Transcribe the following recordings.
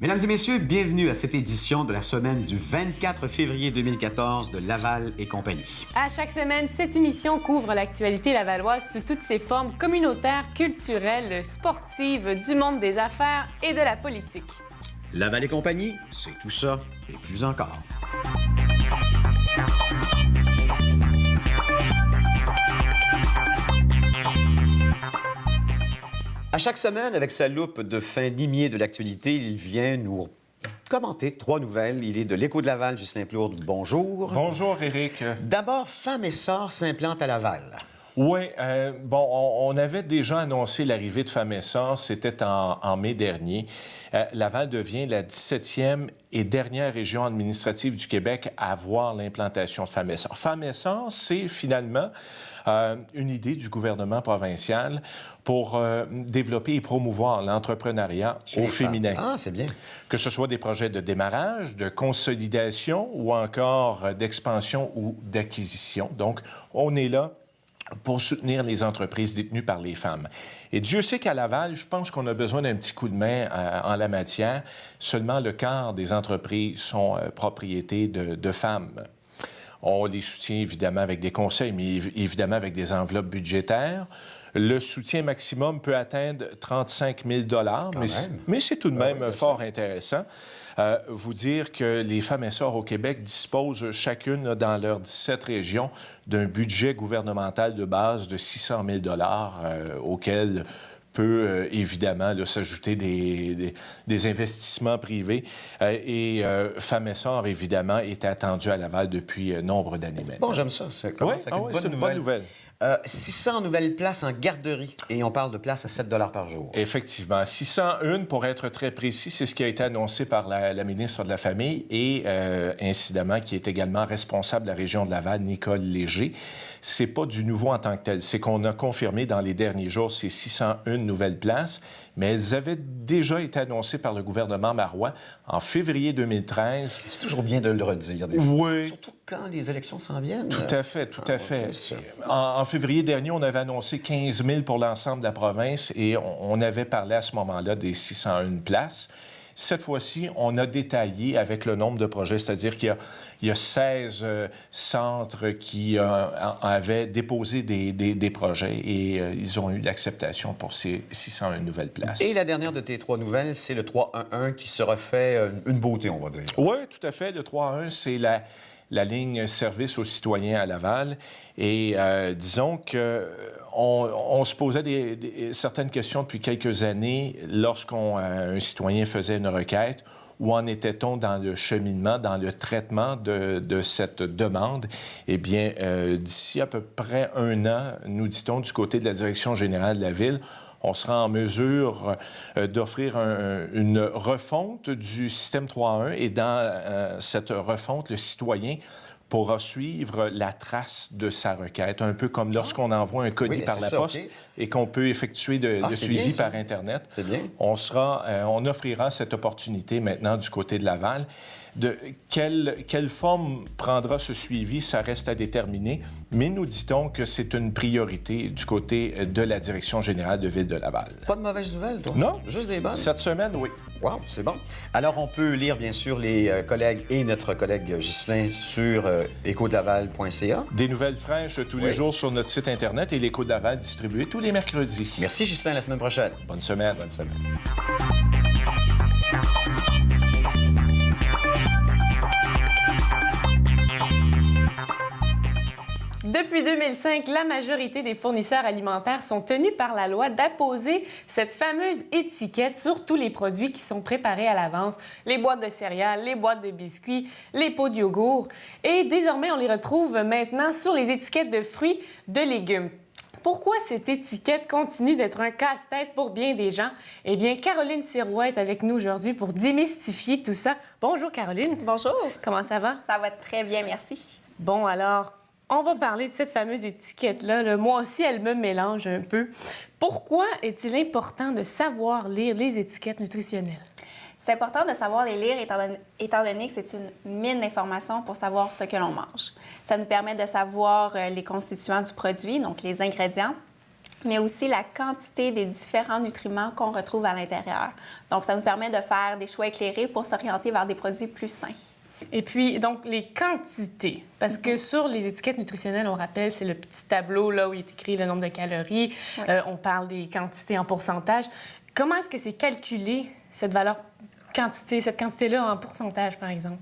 Mesdames et messieurs, bienvenue à cette édition de la semaine du 24 février 2014 de Laval et compagnie. À chaque semaine, cette émission couvre l'actualité lavalloise sous toutes ses formes communautaires, culturelles, sportives, du monde des affaires et de la politique. Laval et compagnie, c'est tout ça et plus encore. À chaque semaine, avec sa loupe de fin limier de l'actualité, il vient nous commenter 3 nouvelles. Il est de l'Écho de Laval, Ghislain Plourde. Bonjour. Bonjour, Éric. D'abord, Femmes et Sœurs s'implante à Laval. Oui, on avait déjà annoncé l'arrivée de Femmes et Sœurs, c'était en mai dernier. Laval devient la 17e et dernière région administrative du Québec à avoir l'implantation de Femmes et Sœurs. Femmes et Sœurs, c'est finalement une idée du gouvernement provincial pour développer et promouvoir l'entrepreneuriat au féminin. Ah, c'est bien. Que ce soit des projets de démarrage, de consolidation ou encore d'expansion ou d'acquisition. Donc, on est là pour soutenir les entreprises détenues par les femmes. Et Dieu sait qu'à Laval, je pense qu'on a besoin d'un petit coup de main en la matière. Seulement le quart des entreprises sont propriétés de femmes. On les soutient évidemment avec des conseils, mais évidemment avec des enveloppes budgétaires. Le soutien maximum peut atteindre 35 000 mais c'est tout de même fort intéressant. Vous dire que les Femmes et Sœurs au Québec disposent chacune dans leurs 17 régions d'un budget gouvernemental de base de 600 000 auquel peut évidemment s'ajouter des investissements privés. Femmes et Sœurs, évidemment, est attendu à Laval depuis nombre d'années maintenant. Bon, j'aime ça. C'est une bonne nouvelle. 600 nouvelles places en garderie et on parle de places à 7 $ par jour. Effectivement. 601, pour être très précis, c'est ce qui a été annoncé par la ministre de la Famille et, incidemment, qui est également responsable de la région de Laval, Nicole Léger. C'est pas du nouveau en tant que tel. C'est qu'on a confirmé dans les derniers jours ces 601 nouvelles places, mais elles avaient déjà été annoncées par le gouvernement marois en février 2013. C'est toujours bien de le redire, des fois. Oui. Surtout quand les élections s'en viennent. Tout à fait, tout à fait. En février dernier, on avait annoncé 15 000 pour l'ensemble de la province et on avait parlé à ce moment-là des 601 places. Cette fois-ci, on a détaillé avec le nombre de projets, c'est-à-dire qu'il y a 16 centres qui avaient déposé des projets et ils ont eu l'acceptation pour ces 601 nouvelles places. Et la dernière de tes 3 nouvelles, c'est le 311 qui se refait une beauté, on va dire. Oui, tout à fait. Le 311, c'est la ligne service aux citoyens à Laval. Et disons qu'on se posait certaines questions depuis quelques années lorsqu'un citoyen faisait une requête. Où en était-on dans le cheminement, dans le traitement de cette demande? Eh bien, d'ici à peu près 1 an, nous dit-on, du côté de la Direction générale de la Ville, on sera en mesure d'offrir une refonte du système 3.1 et dans cette refonte, le citoyen pourra suivre la trace de sa requête, un peu comme lorsqu'on envoie un colis par la poste et qu'on peut effectuer le suivi par Internet. C'est bien. On offrira cette opportunité maintenant du côté de Laval. De quelle forme prendra ce suivi, ça reste à déterminer, mais nous dit-on que c'est une priorité du côté de la Direction générale de Ville de Laval. Pas de mauvaises nouvelles, toi? Non. Juste des bonnes? Cette semaine, oui. Wow, c'est bon. Alors, on peut lire, bien sûr, les collègues et notre collègue Ghislain sur écodelaval.ca. Des nouvelles fraîches tous les jours sur notre site Internet et l'Écho de Laval distribué tous les mercredis. Merci, Ghislain. À la semaine prochaine. Bonne semaine. Bonne semaine. Depuis 2005, la majorité des fournisseurs alimentaires sont tenus par la loi d'apposer cette fameuse étiquette sur tous les produits qui sont préparés à l'avance. Les boîtes de céréales, les boîtes de biscuits, les pots de yogourt. Et désormais, on les retrouve maintenant sur les étiquettes de fruits, de légumes. Pourquoi cette étiquette continue d'être un casse-tête pour bien des gens? Eh bien, Caroline Sirois est avec nous aujourd'hui pour démystifier tout ça. Bonjour, Caroline. Bonjour. Comment ça va? Ça va très bien, merci. Bon, alors, on va parler de cette fameuse étiquette-là. Moi aussi, elle me mélange un peu. Pourquoi est-il important de savoir lire les étiquettes nutritionnelles? C'est important de savoir les lire étant donné que c'est une mine d'informations pour savoir ce que l'on mange. Ça nous permet de savoir les constituants du produit, donc les ingrédients, mais aussi la quantité des différents nutriments qu'on retrouve à l'intérieur. Donc, ça nous permet de faire des choix éclairés pour s'orienter vers des produits plus sains. Et puis, donc, les quantités. Parce que sur les étiquettes nutritionnelles, on rappelle, c'est le petit tableau là, où il est écrit le nombre de calories. Oui. On parle des quantités en pourcentage. Comment est-ce que c'est calculé, cette valeur quantité, cette quantité-là en pourcentage, par exemple?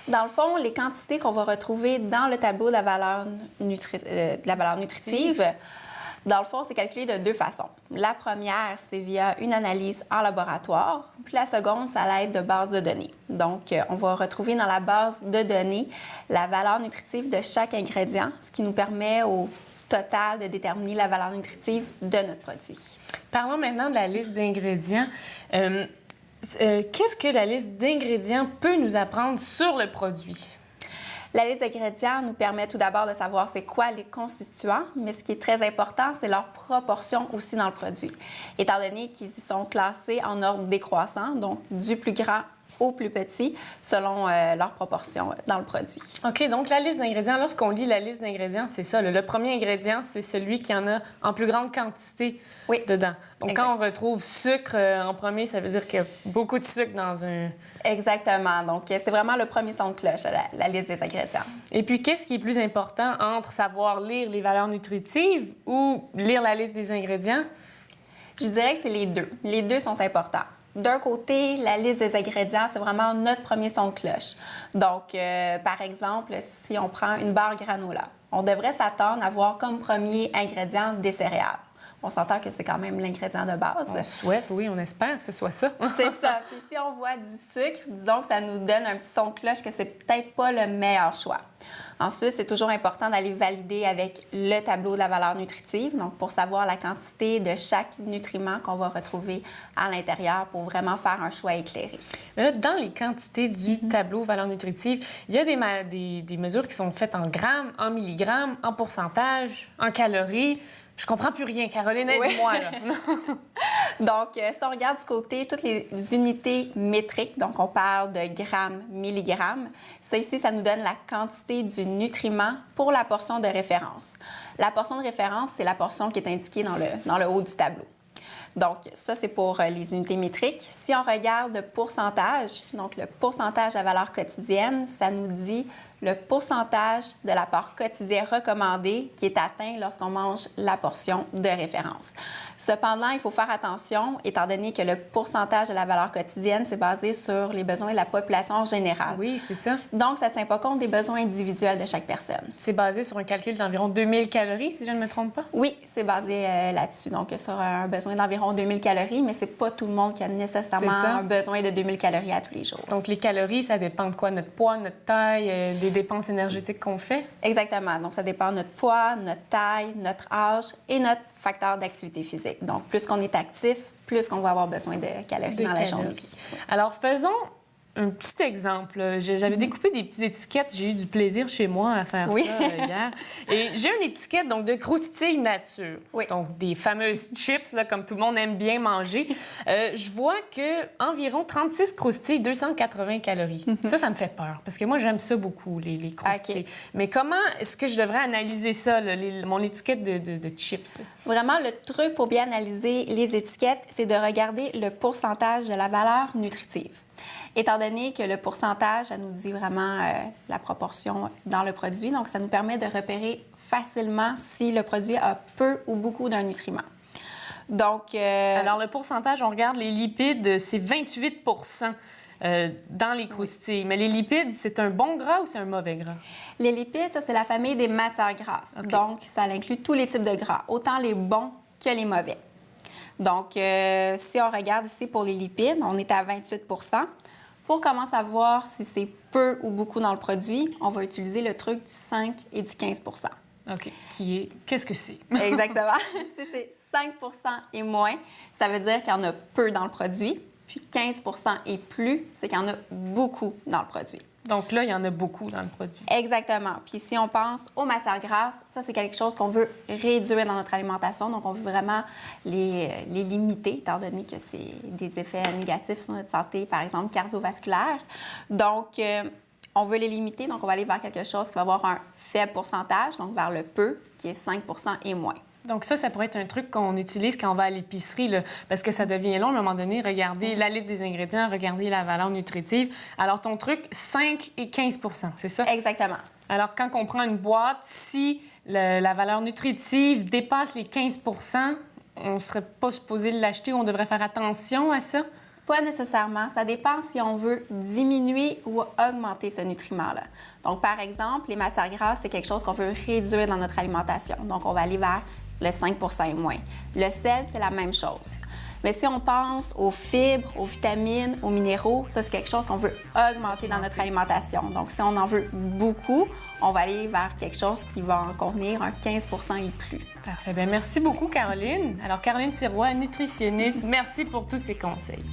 Dans le fond, les quantités qu'on va retrouver dans le tableau de la valeur, nutritive, dans le fond, c'est calculé de deux façons. La première, c'est via une analyse en laboratoire, puis la seconde, c'est à l'aide de bases de données. Donc, on va retrouver dans la base de données la valeur nutritive de chaque ingrédient, ce qui nous permet au total de déterminer la valeur nutritive de notre produit. Parlons maintenant de la liste d'ingrédients. Qu'est-ce que la liste d'ingrédients peut nous apprendre sur le produit? La liste d'ingrédients nous permet tout d'abord de savoir c'est quoi les constituants, mais ce qui est très important, c'est leur proportion aussi dans le produit. Étant donné qu'ils sont classés en ordre décroissant, donc du plus grand au plus petit, selon leur proportion dans le produit. OK, donc la liste d'ingrédients, lorsqu'on lit la liste d'ingrédients, c'est ça. Le premier ingrédient, c'est celui qui en a en plus grande quantité dedans. Donc, quand on retrouve sucre en premier, ça veut dire qu'il y a beaucoup de sucre dans un... Exactement. Donc, c'est vraiment le premier son de cloche, la liste des ingrédients. Et puis, qu'est-ce qui est plus important entre savoir lire les valeurs nutritives ou lire la liste des ingrédients? Je dirais que c'est les deux. Les deux sont importants. D'un côté, la liste des ingrédients, c'est vraiment notre premier son de cloche. Donc, par exemple, si on prend une barre granola, on devrait s'attendre à voir comme premier ingrédient des céréales. On s'entend que c'est quand même l'ingrédient de base. On souhaite, oui, on espère que ce soit ça. C'est ça. Puis si on voit du sucre, disons que ça nous donne un petit son de cloche que c'est peut-être pas le meilleur choix. Ensuite, c'est toujours important d'aller valider avec le tableau de la valeur nutritive, donc pour savoir la quantité de chaque nutriment qu'on va retrouver à l'intérieur pour vraiment faire un choix éclairé. Mais là, dans les quantités du tableau valeur nutritive, il y a des mesures qui sont faites en grammes, en milligrammes, en pourcentage, en calories. Je comprends plus rien, Caroline, aide-moi, là. Donc, si on regarde du côté toutes les unités métriques, donc on parle de grammes, milligrammes, ça ici, ça nous donne la quantité du nutriment pour la portion de référence. La portion de référence, c'est la portion qui est indiquée dans le haut du tableau. Donc, ça, c'est pour les unités métriques. Si on regarde le pourcentage, donc le pourcentage à valeur quotidienne, ça nous dit le pourcentage de l'apport quotidien recommandé qui est atteint lorsqu'on mange la portion de référence. Cependant, il faut faire attention, étant donné que le pourcentage de la valeur quotidienne, c'est basé sur les besoins de la population en général. Oui, c'est ça. Donc, ça ne tient pas compte des besoins individuels de chaque personne. C'est basé sur un calcul d'environ 2000 calories, si je ne me trompe pas? Oui, c'est basé là-dessus. Donc, sur un besoin d'environ 2000 calories, mais c'est pas tout le monde qui a nécessairement un besoin de 2000 calories à tous les jours. Donc, les calories, ça dépend de quoi? Notre poids, notre taille, des dépenses énergétiques qu'on fait? Exactement. Donc, ça dépend de notre poids, notre taille, notre âge et notre facteur d'activité physique. Donc, plus qu'on est actif, plus qu'on va avoir besoin de calories dans la journée. Alors, faisons un petit exemple. J'avais découpé des petites étiquettes. J'ai eu du plaisir chez moi à faire ça hier. Et j'ai une étiquette donc, de croustilles nature. Oui. Donc, des fameuses chips, là, comme tout le monde aime bien manger. Je vois qu'environ 36 croustilles, 280 calories. Ça me fait peur. Parce que moi, j'aime ça beaucoup, les croustilles. Okay. Mais comment est-ce que je devrais analyser ça, mon étiquette de chips? Vraiment, le truc pour bien analyser les étiquettes, c'est de regarder le pourcentage de la valeur nutritive. Étant donné que le pourcentage, ça nous dit vraiment la proportion dans le produit, donc ça nous permet de repérer facilement si le produit a peu ou beaucoup d'un nutriment. Donc, alors, le pourcentage, on regarde les lipides, c'est 28 dans les croustilles. Mais les lipides, c'est un bon gras ou c'est un mauvais gras? Les lipides, ça, c'est la famille des matières grasses. Okay. Donc, ça inclut tous les types de gras, autant les bons que les mauvais. Donc, si on regarde ici pour les lipides, on est à 28 Pour commencer à voir si c'est peu ou beaucoup dans le produit, on va utiliser le truc du 5 et du 15 OK. Qu'est-ce que c'est? Exactement. Si c'est 5 et moins, ça veut dire qu'il y en a peu dans le produit. Puis 15 et plus, c'est qu'il y en a beaucoup dans le produit. Donc là, il y en a beaucoup dans le produit. Exactement. Puis si on pense aux matières grasses, ça, c'est quelque chose qu'on veut réduire dans notre alimentation. Donc, on veut vraiment les limiter, étant donné que c'est des effets négatifs sur notre santé, par exemple, cardiovasculaire. Donc, on veut les limiter. Donc, on va aller vers quelque chose qui va avoir un faible pourcentage, donc vers le peu, qui est 5 et moins. Donc ça pourrait être un truc qu'on utilise quand on va à l'épicerie, là, parce que ça devient long à un moment donné. Regardez la liste des ingrédients, regardez la valeur nutritive. Alors, ton truc, 5 et 15 c'est ça? Exactement. Alors, quand on prend une boîte, si la valeur nutritive dépasse les 15 on ne serait pas supposé l'acheter ou on devrait faire attention à ça? Pas nécessairement. Ça dépend si on veut diminuer ou augmenter ce nutriment-là. Donc, par exemple, les matières grasses, c'est quelque chose qu'on veut réduire dans notre alimentation. Donc, on va aller vers le 5 et moins. Le sel, c'est la même chose. Mais si on pense aux fibres, aux vitamines, aux minéraux, ça, c'est quelque chose qu'on veut augmenter dans notre alimentation. Donc, si on en veut beaucoup, on va aller vers quelque chose qui va en contenir un 15 et plus. Parfait. Bien, merci beaucoup, Caroline. Alors, Caroline Sirois, nutritionniste, merci pour tous ces conseils.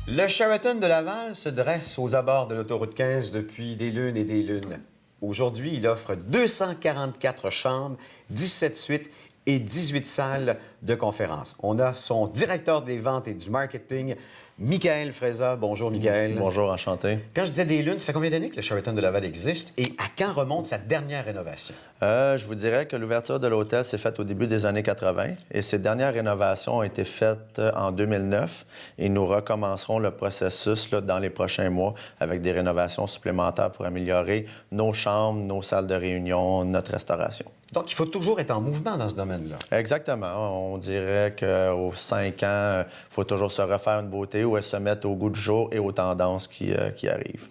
Le Sheraton de Laval se dresse aux abords de l'autoroute 15 depuis des lunes et des lunes. Aujourd'hui, il offre 244 chambres, 17 suites et 18 salles de conférence. On a son directeur des ventes et du marketing, Michael Fraisa. Bonjour, Michael. Bonjour, enchanté. Quand je disais des lunes, ça fait combien d'années que le Sheraton de Laval existe et à quand remonte sa dernière rénovation? Je vous dirais que l'ouverture de l'hôtel s'est faite au début des années 80 et ces dernières rénovations ont été faites en 2009 et nous recommencerons le processus là, dans les prochains mois avec des rénovations supplémentaires pour améliorer nos chambres, nos salles de réunion, notre restauration. Donc, il faut toujours être en mouvement dans ce domaine-là. Exactement. On dirait qu'aux 5 ans, il faut toujours se refaire une beauté ou se mettre au goût du jour et aux tendances qui arrivent.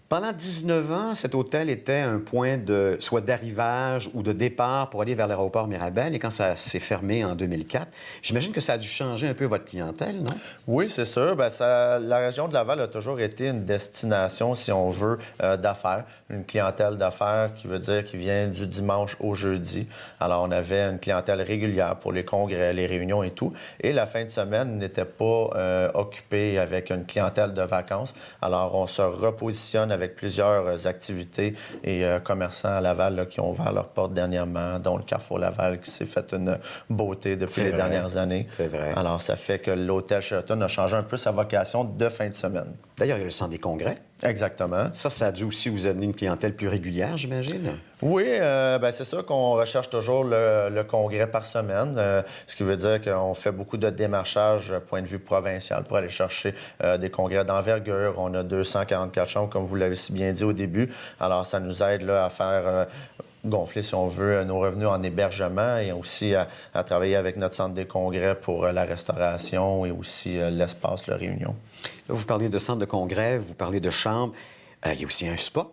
Pendant 19 ans, cet hôtel était un point de soit d'arrivage ou de départ pour aller vers l'aéroport Mirabel. Et quand ça s'est fermé en 2004, j'imagine que ça a dû changer un peu votre clientèle, non? Oui, c'est sûr. La région de Laval a toujours été une destination, si on veut, d'affaires. Une clientèle d'affaires qui veut dire qui vient du dimanche au jeudi. Alors, on avait une clientèle régulière pour les congrès, les réunions et tout. Et la fin de semaine n'était pas occupée avec une clientèle de vacances. Alors, on se repositionne avec plusieurs activités et commerçants à Laval là, qui ont ouvert leurs portes dernièrement, dont le Carrefour Laval qui s'est fait une beauté depuis les dernières années. C'est vrai. Alors, ça fait que l'hôtel Sheraton a changé un peu sa vocation de fin de semaine. D'ailleurs, il y a le centre des congrès. Exactement. Ça a dû aussi vous amener une clientèle plus régulière, j'imagine? Oui, c'est sûr qu'on recherche toujours le congrès par semaine, ce qui veut dire qu'on fait beaucoup de démarchage point de vue provincial pour aller chercher des congrès d'envergure. On a 244 chambres, comme vous l'avez si bien dit au début. Alors, ça nous aide là, à faire gonfler, si on veut, nos revenus en hébergement et aussi à travailler avec notre centre des congrès pour la restauration et aussi l'espace, la réunion. Là, vous parlez de centre de congrès, vous parlez de chambre. Il y a aussi un spa.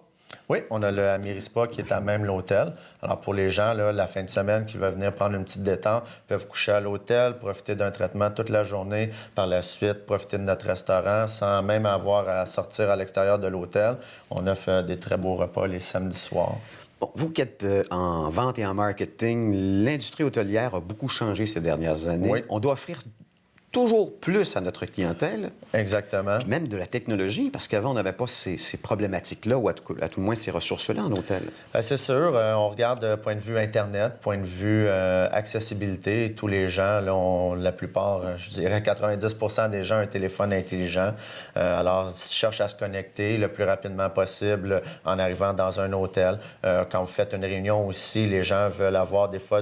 Oui, on a le Amiri-Spa qui est à même l'hôtel. Alors, pour les gens, là, la fin de semaine qui veulent venir prendre une petite détente, peuvent coucher à l'hôtel, profiter d'un traitement toute la journée. Par la suite, profiter de notre restaurant sans même avoir à sortir à l'extérieur de l'hôtel. On offre des très beaux repas les samedis soirs. Bon, vous qui êtes en vente et en marketing, l'industrie hôtelière a beaucoup changé ces dernières années. Oui. On doit offrir toujours plus à notre clientèle. Exactement. Puis même de la technologie, parce qu'avant, on n'avait pas ces problématiques-là, ou à tout le moins ces ressources-là en hôtel. Bien, c'est sûr. On regarde point de vue Internet, point de vue accessibilité. Tous les gens, là, la plupart, je dirais 90 des gens ont un téléphone intelligent. Alors, ils cherchent à se connecter le plus rapidement possible en arrivant dans un hôtel. Quand vous faites une réunion aussi, les gens veulent avoir des fois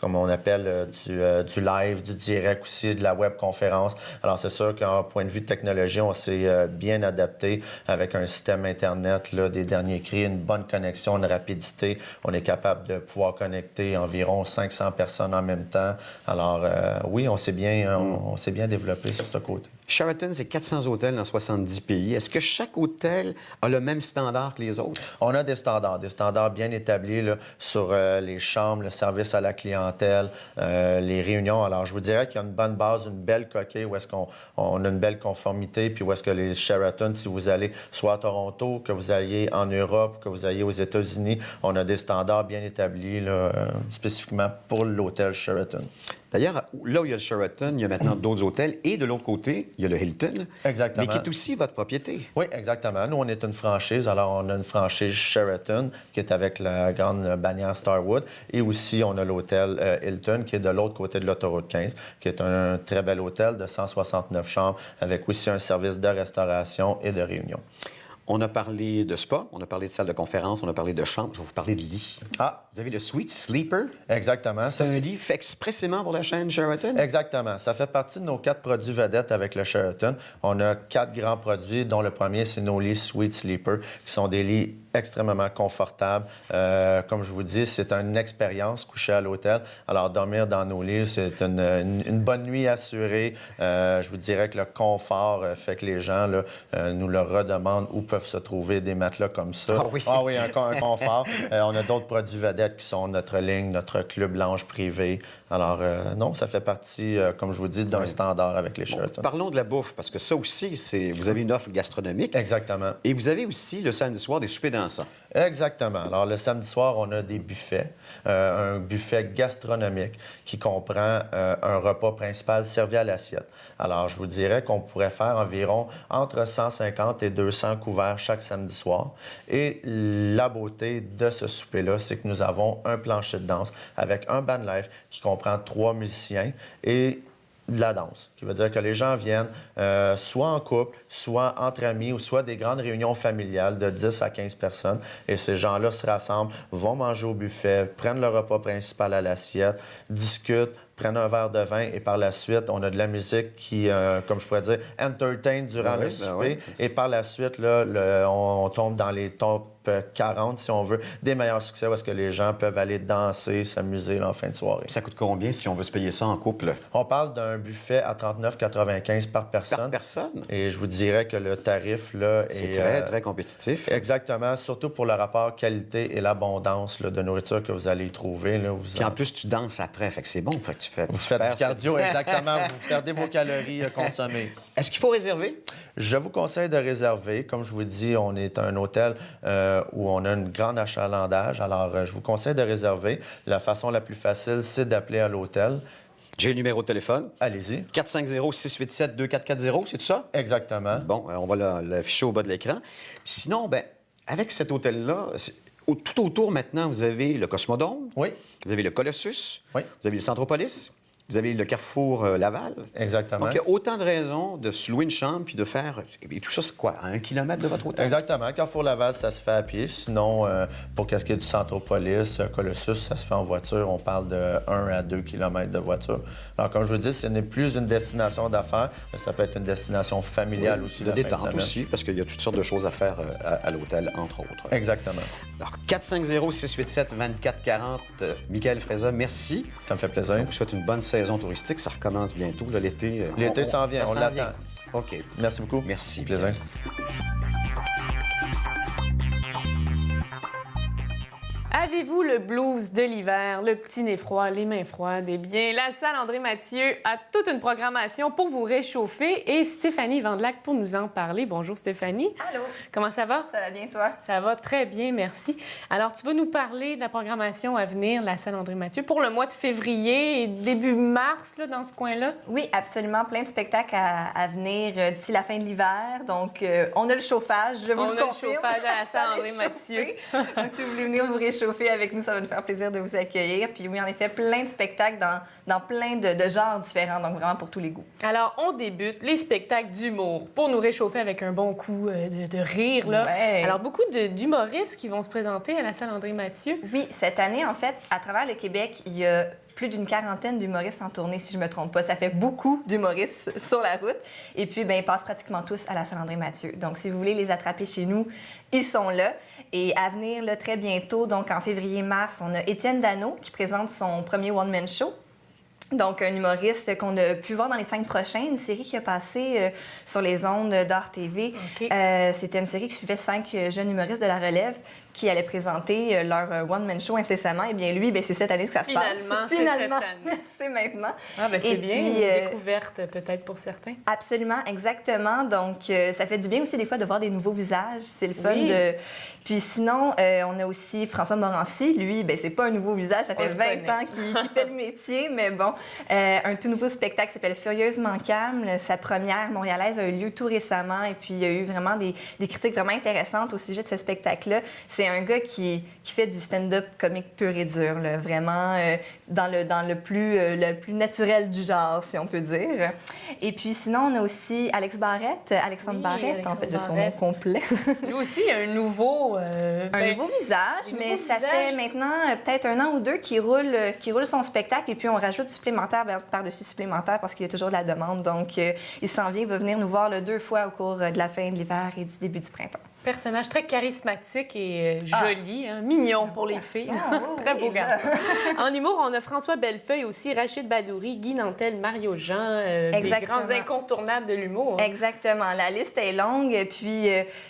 comme on appelle, du live, du direct aussi, de la webconférence. Alors, c'est sûr qu'en point de vue de technologie, on s'est bien adapté avec un système Internet là, des derniers cris, une bonne connexion, une rapidité. On est capable de pouvoir connecter environ 500 personnes en même temps. Alors, oui, on s'est bien développé sur ce côté. Sheraton, c'est 400 hôtels dans 70 pays. Est-ce que chaque hôtel a le même standard que les autres? On a des standards bien établis là, sur les chambres, le service à la clientèle, les réunions. Alors, je vous dirais qu'il y a une bonne base, une belle coquille où est-ce qu'on a une belle conformité, puis où est-ce que les Sheraton, si vous allez soit à Toronto, que vous alliez en Europe, que vous alliez aux États-Unis, on a des standards bien établis là, spécifiquement pour l'hôtel Sheraton. D'ailleurs, là où il y a le Sheraton, il y a maintenant d'autres hôtels. Et de l'autre côté, il y a le Hilton. Exactement. Mais qui est aussi votre propriété. Oui, exactement. Nous, on est une franchise. Alors, on a une franchise Sheraton qui est avec la grande bannière Starwood. Et aussi, on a l'hôtel Hilton qui est de l'autre côté de l'autoroute 15, qui est un très bel hôtel de 169 chambres avec aussi un service de restauration et de réunion. On a parlé de spa, on a parlé de salle de conférence, on a parlé de chambre. Je vais vous parler de lit. Ah, Vous avez le Suite Sleeper. exactement. C'est Ça, un lit fait expressément pour la chaîne Sheraton. Exactement. Ça fait partie de nos 4 produits vedettes avec le Sheraton. On a 4 grands produits, dont le premier, c'est nos lits Suite Sleeper, qui sont des lits extrêmement confortables. Comme je vous dis, c'est une expérience coucher à l'hôtel. Alors, dormir dans nos lits, c'est une bonne nuit assurée. Je vous dirais que le confort fait que les gens là, nous le redemandent où peuvent se trouver des matelas comme ça. Ah oui. Ah oui, un confort. On a d'autres produits vedettes qui sont notre ligne, notre club lounge privé. Alors, non, ça fait partie, comme je vous dis, d'un standard avec les Sheraton. Parlons de la bouffe, parce que ça aussi, vous avez une offre gastronomique. Exactement. Et vous avez aussi, le samedi soir, des soupers dansants. Exactement. Alors, le samedi soir, on a des buffets, un buffet gastronomique qui comprend un repas principal servi à l'assiette. Alors, je vous dirais qu'on pourrait faire environ entre 150 et 200 couverts chaque samedi soir. Et la beauté de ce souper-là, c'est que nous avons un plancher de danse avec un band live qui comprend 3 musiciens et de la danse, qui veut dire que les gens viennent soit en couple, soit entre amis ou soit des grandes réunions familiales de 10 à 15 personnes. Et ces gens-là se rassemblent, vont manger au buffet, prennent le repas principal à l'assiette, discutent, prennent un verre de vin et par la suite, on a de la musique qui, comme je pourrais dire, entertain durant le souper. Et par la suite, là, on tombe dans les top 40, si on veut, des meilleurs succès où est-ce que les gens peuvent aller danser, s'amuser là, en fin de soirée. Ça coûte combien si on veut se payer ça en couple? On parle d'un buffet à 39,95 par personne. Par personne? Et je vous dirais que le tarif, là, C'est est... très, très compétitif. Exactement, surtout pour le rapport qualité et l'abondance là, de nourriture que vous allez y trouver. Là, Puis en plus, tu danses après, fait que c'est bon. Fait que tu fais, Vous faites du cardio, exactement. Vous perdez vos calories consommées. Est-ce qu'il faut réserver? Je vous conseille de réserver. Comme je vous dis, on est un hôtel où on a un grand achalandage. Alors, je vous conseille de réserver. La façon la plus facile, c'est d'appeler à l'hôtel. J'ai le numéro de téléphone. Allez-y. 450-687-2440, c'est tout ça? Exactement. Bon, on va l'afficher au bas de l'écran. Puis sinon, ben, avec cet hôtel-là, tout autour maintenant, vous avez le Cosmodome. Oui. Vous avez le Colossus. Oui. Vous avez le Centropolis. Vous avez le Carrefour Laval. Exactement. Donc, il y a autant de raisons de se louer une chambre puis de faire... Et tout ça, c'est quoi? À 1 kilomètre de votre hôtel? Exactement. Carrefour Laval, ça se fait à pied. Sinon, pour qu'est-ce qui est du Centropolis, Colossus, ça se fait en voiture. On parle de 1 à 2 km de voiture. Alors, comme je vous dis, ce n'est plus une destination d'affaires, mais ça peut être une destination familiale aussi. De la fin de détente semaine. aussi, parce qu'il y a toutes sortes de choses à faire à l'hôtel, entre autres. Exactement. Alors, 450-687-2440, Michael Fraisa, merci. Ça me fait plaisir. On vous souhaite une bonne saison touristique. Ça recommence bientôt, là, l'été. L'été s'en vient, on l'attend. OK. Merci beaucoup. Merci. Plaisir. Avez-vous le blues de l'hiver, le petit nez froid, les mains froides? Eh bien, la salle André-Mathieu a toute une programmation pour vous réchauffer et Stéphanie Vandelac pour nous en parler. Bonjour Stéphanie. Allô? Comment ça va? Ça va bien, toi? Ça va très bien, merci. Alors, tu vas nous parler de la programmation à venir de la salle André-Mathieu pour le mois de février et début mars, là, dans ce coin-là? Oui, absolument. Plein de spectacles à venir d'ici la fin de l'hiver. Donc, on a le chauffage, je vous On le a confirme. le chauffage à la salle est André-Mathieu. chauffée. Donc, si vous voulez venir vous réchauffer avec nous, ça va nous faire plaisir de vous accueillir. Puis oui, en effet, plein de spectacles dans plein de genres différents, donc vraiment pour tous les goûts. Alors, on débute les spectacles d'humour pour nous réchauffer avec un bon coup de rire, là. Ouais. Alors, beaucoup d'humoristes qui vont se présenter à la salle André-Mathieu. Oui, cette année, en fait, à travers le Québec, il y a plus d'une quarantaine d'humoristes en tournée, si je ne me trompe pas. Ça fait beaucoup d'humoristes sur la route. Et puis, bien, ils passent pratiquement tous à la salle André-Mathieu. Donc, si vous voulez les attraper chez nous, ils sont là. Et à venir, là, très bientôt, donc en février-mars, on a Étienne Dano qui présente son premier one-man show. Donc, un humoriste qu'on a pu voir dans les 5 prochains, une série qui a passé sur les ondes d'Art TV. OK. C'était une série qui suivait 5 jeunes humoristes de la relève qui allaient présenter leur one-man show incessamment. Eh bien, lui, bien, c'est cette année que ça se passe. Finalement, c'est cette année. C'est maintenant. Ah, ben c'est Et bien, puis, une découverte peut-être pour certains. Absolument, exactement. Donc, ça fait du bien aussi des fois de voir des nouveaux visages. C'est le fun Oui. de... Puis sinon, on a aussi François Morancy. Lui, ben c'est pas un nouveau visage. Ça fait 20 ans qu'il fait le métier, mais bon. Un tout nouveau spectacle qui s'appelle Furieusement calme. Sa première montréalaise a eu lieu tout récemment. Et puis, il y a eu vraiment des critiques vraiment intéressantes au sujet de ce spectacle-là. C'est un gars qui fait du stand-up comique pur et dur, là, vraiment dans le plus naturel du genre, si on peut dire. Et puis sinon, on a aussi Alexandre Barrette, en fait, de son nom complet. Lui aussi, il a un nouveau... Un nouveau visage, mais ça fait maintenant peut-être 1 an ou 2 qu'il roule son spectacle et puis on rajoute supplémentaire par-dessus supplémentaire parce qu'il y a toujours de la demande. Donc, il s'en vient, il va venir nous voir 2 fois au cours de la fin de l'hiver et du début du printemps. Personnage très charismatique et joli, hein, mignon pour les filles. Très beau garçon. En humour, on a François Bellefeuille aussi, Rachid Badouri, Guy Nantel, Mario Jean, des grands incontournables de l'humour. Exactement. La liste est longue. Puis,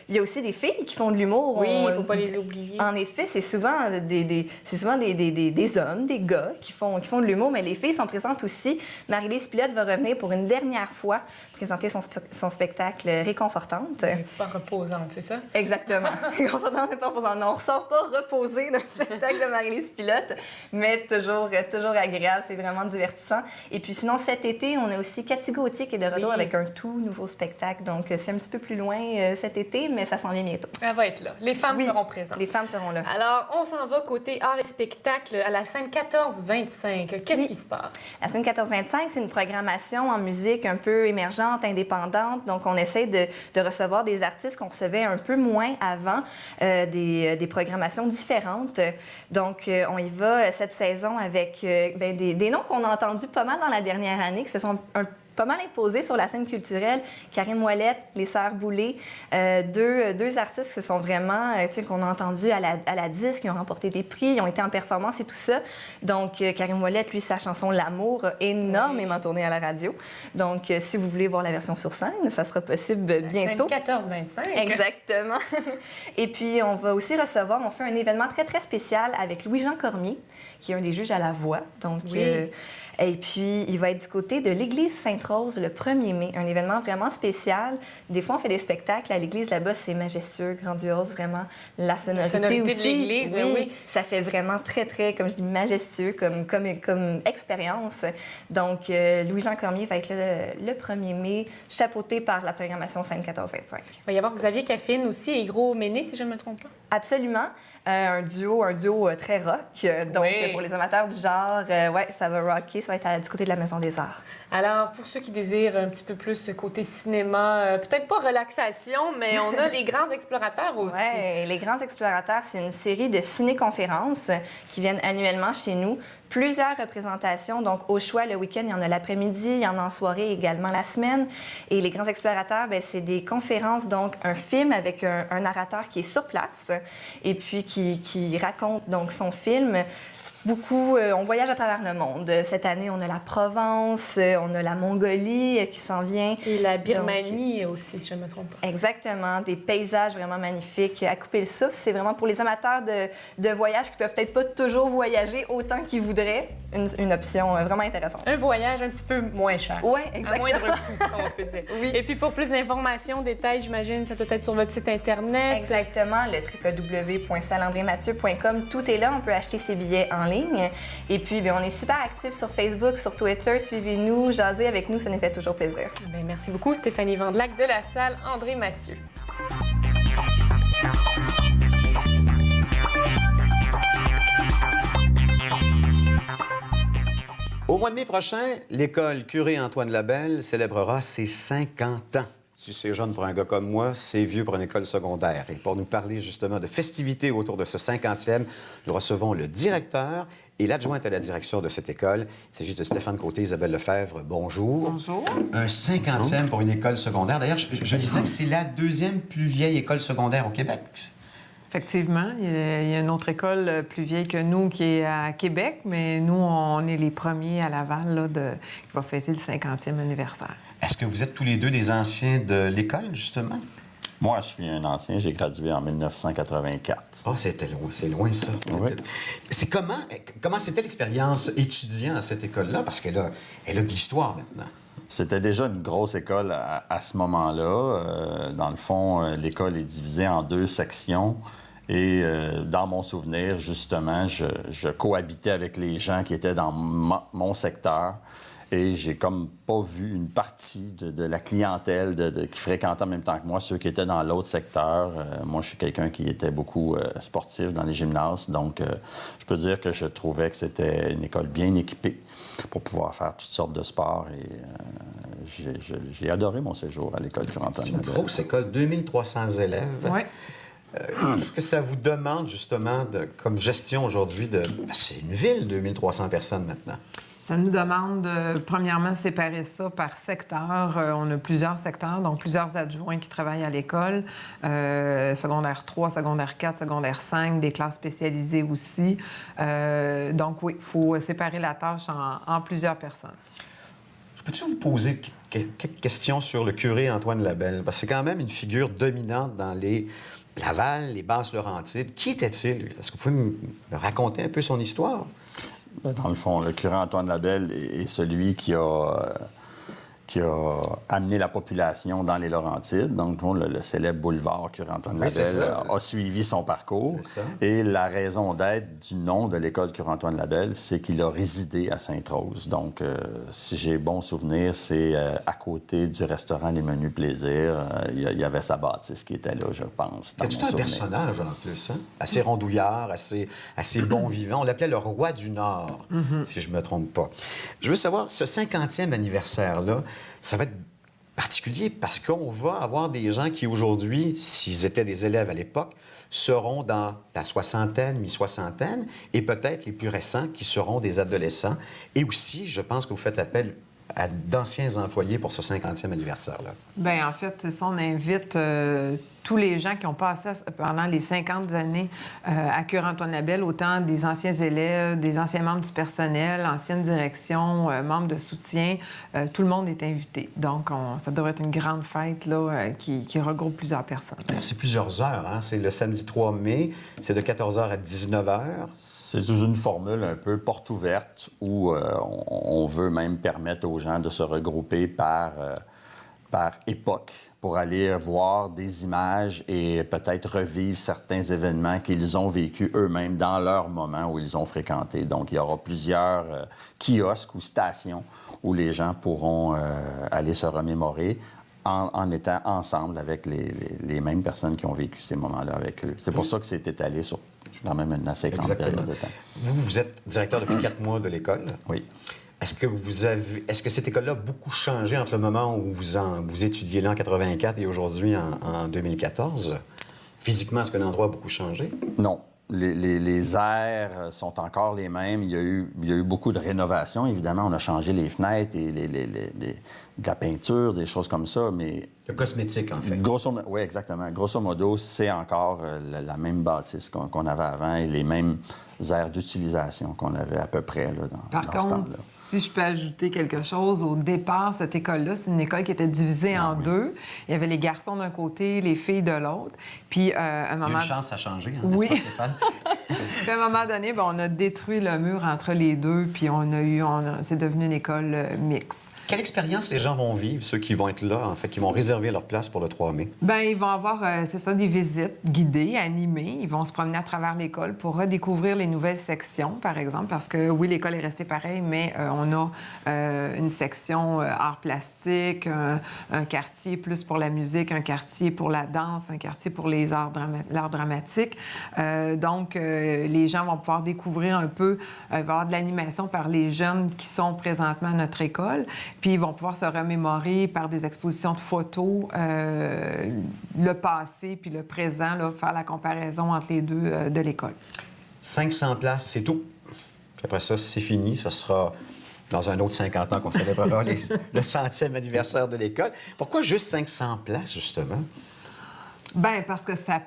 il y a aussi des filles qui font de l'humour. Oui, il ne faut pas les oublier. En effet, c'est souvent des hommes, des gars qui font de l'humour, mais les filles sont présentes aussi. Marie-Lise Pilote va revenir pour une dernière fois présenter son spectacle Réconfortante. Pas reposante, c'est ça? Exactement. Réconfortante, mais pas reposante. Non, on ne ressort pas reposé d'un spectacle de Marie-Lise Pilote, mais toujours agréable. C'est vraiment divertissant. Et puis sinon, cet été, on a aussi Cathy Gauthier qui est de retour avec un tout nouveau spectacle. Donc, c'est un petit peu plus loin cet été, mais ça s'en vient bientôt. Elle va être là. Les femmes seront présentes. Les femmes seront là. Alors, on s'en va côté art et spectacle à la scène 14-25. Qu'est-ce qui se passe? La semaine 14-25, c'est une programmation en musique un peu émergente, indépendante. Donc, on essaie de recevoir des artistes qu'on recevait un peu moins avant, des programmations différentes. Donc, on y va cette saison avec des noms qu'on a entendus pas mal dans la dernière année, qui se sont pas mal imposés sur la scène culturelle. Karim Ouellette, les Sœurs Boulay, deux artistes qui sont vraiment, qu'on a entendus à la disque, qui ont remporté des prix, ils ont été en performance et tout ça. Donc, Karim Ouellette, lui, sa chanson L'amour a énormément tourné à la radio. Donc, si vous voulez voir la version sur scène, ça sera possible bientôt. Scène 14-25. Exactement. Et puis, on va aussi on fait un événement très, très spécial avec Louis-Jean Cormier, qui est un des juges à la voix. Donc, et puis, il va être du côté de l'église Sainte-Rose le 1er mai, un événement vraiment spécial. Des fois, on fait des spectacles à l'église là-bas, c'est majestueux, grandiose, vraiment. La sonorité aussi, de l'église, oui, ça fait vraiment très, très, comme je dis, majestueux comme expérience. Donc, Louis-Jean Cormier va être là le 1er mai, chapeauté par la programmation scène 14-25. Il va y avoir Xavier Caffine aussi et Gros Méné, si je ne me trompe pas. Absolument. Un duo très rock. Donc, pour les amateurs du genre, ça va rocker. Ça va être du côté de la Maison des Arts. Alors, pour ceux qui désirent un petit peu plus ce côté cinéma, peut-être pas relaxation, mais on a les Grands Explorateurs aussi. Oui, les Grands Explorateurs, c'est une série de ciné-conférences qui viennent annuellement chez nous. Plusieurs représentations. Donc, au choix, le week-end, il y en a l'après-midi, il y en a en soirée également la semaine. Et les Grands Explorateurs, bien, c'est des conférences, donc un film avec un narrateur qui est sur place et puis qui raconte donc son film. Beaucoup, on voyage à travers le monde. Cette année, on a la Provence, on a la Mongolie qui s'en vient. Et la Birmanie aussi, si je ne me trompe pas. Exactement, des paysages vraiment magnifiques à couper le souffle. C'est vraiment pour les amateurs de voyage qui peuvent peut-être pas toujours voyager autant qu'ils voudraient, une option vraiment intéressante. Un voyage un petit peu moins cher. Oui, exactement. À moindre coût, on peut dire. Oui. Et puis pour plus d'informations, détails, j'imagine, ça doit être sur votre site Internet. Exactement, le www.salandrémathieu.com. Tout est là, on peut acheter ses billets en ligne. Et puis, bien, on est super actifs sur Facebook, sur Twitter. Suivez-nous, jasez avec nous, ça nous fait toujours plaisir. Bien, merci beaucoup, Stéphanie Vandelac de la salle André Mathieu. Au mois de mai prochain, l'école Curé Antoine Labelle célébrera ses 50 ans. Si c'est jeune pour un gars comme moi, c'est vieux pour une école secondaire. Et pour nous parler justement de festivités autour de ce 50e, nous recevons le directeur et l'adjointe à la direction de cette école. Il s'agit de Stéphane Côté, Isabelle Lefebvre. Bonjour. Bonjour. Un 50e pour une école secondaire. D'ailleurs, je disais que c'est la deuxième plus vieille école secondaire au Québec. Effectivement, il y a une autre école plus vieille que nous qui est à Québec, mais nous, on est les premiers à Laval là, qui va fêter le 50e anniversaire. Est-ce que vous êtes tous les deux des anciens de l'école, justement? Moi, je suis un ancien. J'ai gradué en 1984. Ah, c'était loin, c'est loin ça. Oui. C'est comment c'était l'expérience étudiant à cette école-là? Parce qu'elle a de l'histoire maintenant. C'était déjà une grosse école à ce moment-là. Dans le fond, l'école est divisée en 2 sections. Et dans mon souvenir, justement, je cohabitais avec les gens qui étaient dans mon secteur. Et j'ai comme pas vu une partie de la clientèle qui fréquentait en même temps que moi, ceux qui étaient dans l'autre secteur. Moi, je suis quelqu'un qui était beaucoup sportif dans les gymnases. Donc, je peux dire que je trouvais que c'était une école bien équipée pour pouvoir faire toutes sortes de sports. Et j'ai adoré mon séjour à l'école Cure-Antoine C'est une Labelle. grosse école, 2300 élèves. Oui. Est-ce que ça vous demande justement, comme gestion aujourd'hui, c'est une ville, 2300 personnes maintenant. Ça nous demande, premièrement, de séparer ça par secteur. On a plusieurs secteurs, donc plusieurs adjoints qui travaillent à l'école. Secondaire 3, secondaire 4, secondaire 5, des classes spécialisées aussi. Donc oui, il faut séparer la tâche en plusieurs personnes. Peux-tu vous poser quelques questions sur le curé Antoine Labelle? Parce que c'est quand même une figure dominante dans les Laval, les Basses-Laurentides. Qui était-il? Est-ce que vous pouvez me raconter un peu son histoire? Dans le fond, le curé Antoine Labelle est celui qui a amené la population dans les Laurentides. Donc, le célèbre boulevard curé Antoine Labelle a suivi son parcours. Et la raison d'être du nom de l'école curé Antoine Labelle, c'est qu'il a résidé à Sainte-Rose. Donc, si j'ai bon souvenir, c'est à côté du restaurant Les Menus Plaisir. Il y avait sa bâtisse qui était là, je pense. C'est tout un personnage en plus, hein? Assez rondouillard, assez bon vivant. On l'appelait le roi du Nord, si je ne me trompe pas. Je veux savoir, ce 50e anniversaire-là, ça va être particulier parce qu'on va avoir des gens qui, aujourd'hui, s'ils étaient des élèves à l'époque, seront dans la soixantaine, mi-soixantaine, et peut-être les plus récents qui seront des adolescents. Et aussi, je pense que vous faites appel à d'anciens employés pour ce 50e anniversaire-là. Bien, en fait, c'est ça, on invite tous les gens qui ont passé pendant les 50 années à Cure-Antoine Labelle, autant des anciens élèves, des anciens membres du personnel, ancienne direction, membres de soutien. Tout le monde est invité. Donc, ça devrait être une grande fête là, qui regroupe plusieurs personnes. Alors, c'est plusieurs heures, hein? C'est le samedi 3 mai, c'est de 14h à 19h. C'est sous une formule un peu porte ouverte où on veut même permettre aux gens de se regrouper par époque pour aller voir des images et peut-être revivre certains événements qu'ils ont vécus eux-mêmes dans leur moment où ils ont fréquenté. Donc, il y aura plusieurs kiosques ou stations où les gens pourront aller se remémorer en étant ensemble avec les mêmes personnes qui ont vécu ces moments-là avec eux. C'est pour ça que c'est étalé sur quand même une assez grande période de temps. Vous êtes directeur depuis 4 mois de l'école. Oui. Est-ce que cette école-là a beaucoup changé entre le moment où vous étudiez là en 84 et aujourd'hui en 2014? Physiquement, est-ce que l'endroit a beaucoup changé? Non. Les aires sont encore les mêmes. Il y a eu beaucoup de rénovations. Évidemment, on a changé les fenêtres et de la peinture, des choses comme ça, mais... Le cosmétique, en fait. Oui, exactement. Grosso modo, c'est encore la même bâtisse qu'on avait avant et les mêmes aires d'utilisation qu'on avait à peu près là, dans ce temps-là. Par contre, si je peux ajouter quelque chose, au départ, cette école-là, c'est une école qui était divisée en deux. Il y avait les garçons d'un côté, les filles de l'autre. Puis, à un moment... Il y a une chance à changer, hein, oui. n'est-ce pas, Stéphane? Puis, à un moment donné, on a détruit le mur entre les deux, puis c'est devenu une école mixte. Quelle expérience les gens vont vivre, ceux qui vont être là, en fait, qui vont réserver leur place pour le 3 mai? Bien, ils vont avoir, c'est ça, des visites guidées, animées. Ils vont se promener à travers l'école pour redécouvrir les nouvelles sections, par exemple, parce que, oui, l'école est restée pareille, mais on a une section arts plastiques, un quartier plus pour la musique, un quartier pour la danse, un quartier pour l'art dramatique. Donc, les gens vont pouvoir découvrir un peu, il va y avoir de l'animation par les jeunes qui sont présentement à notre école. Puis ils vont pouvoir se remémorer par des expositions de photos, le passé puis le présent, là, faire la comparaison entre les deux de l'école. 500 places, c'est tout. Puis après ça, c'est fini. Ce sera dans un autre 50 ans qu'on célébrera le 100e anniversaire de l'école. Pourquoi juste 500 places, justement? Bien, parce que ça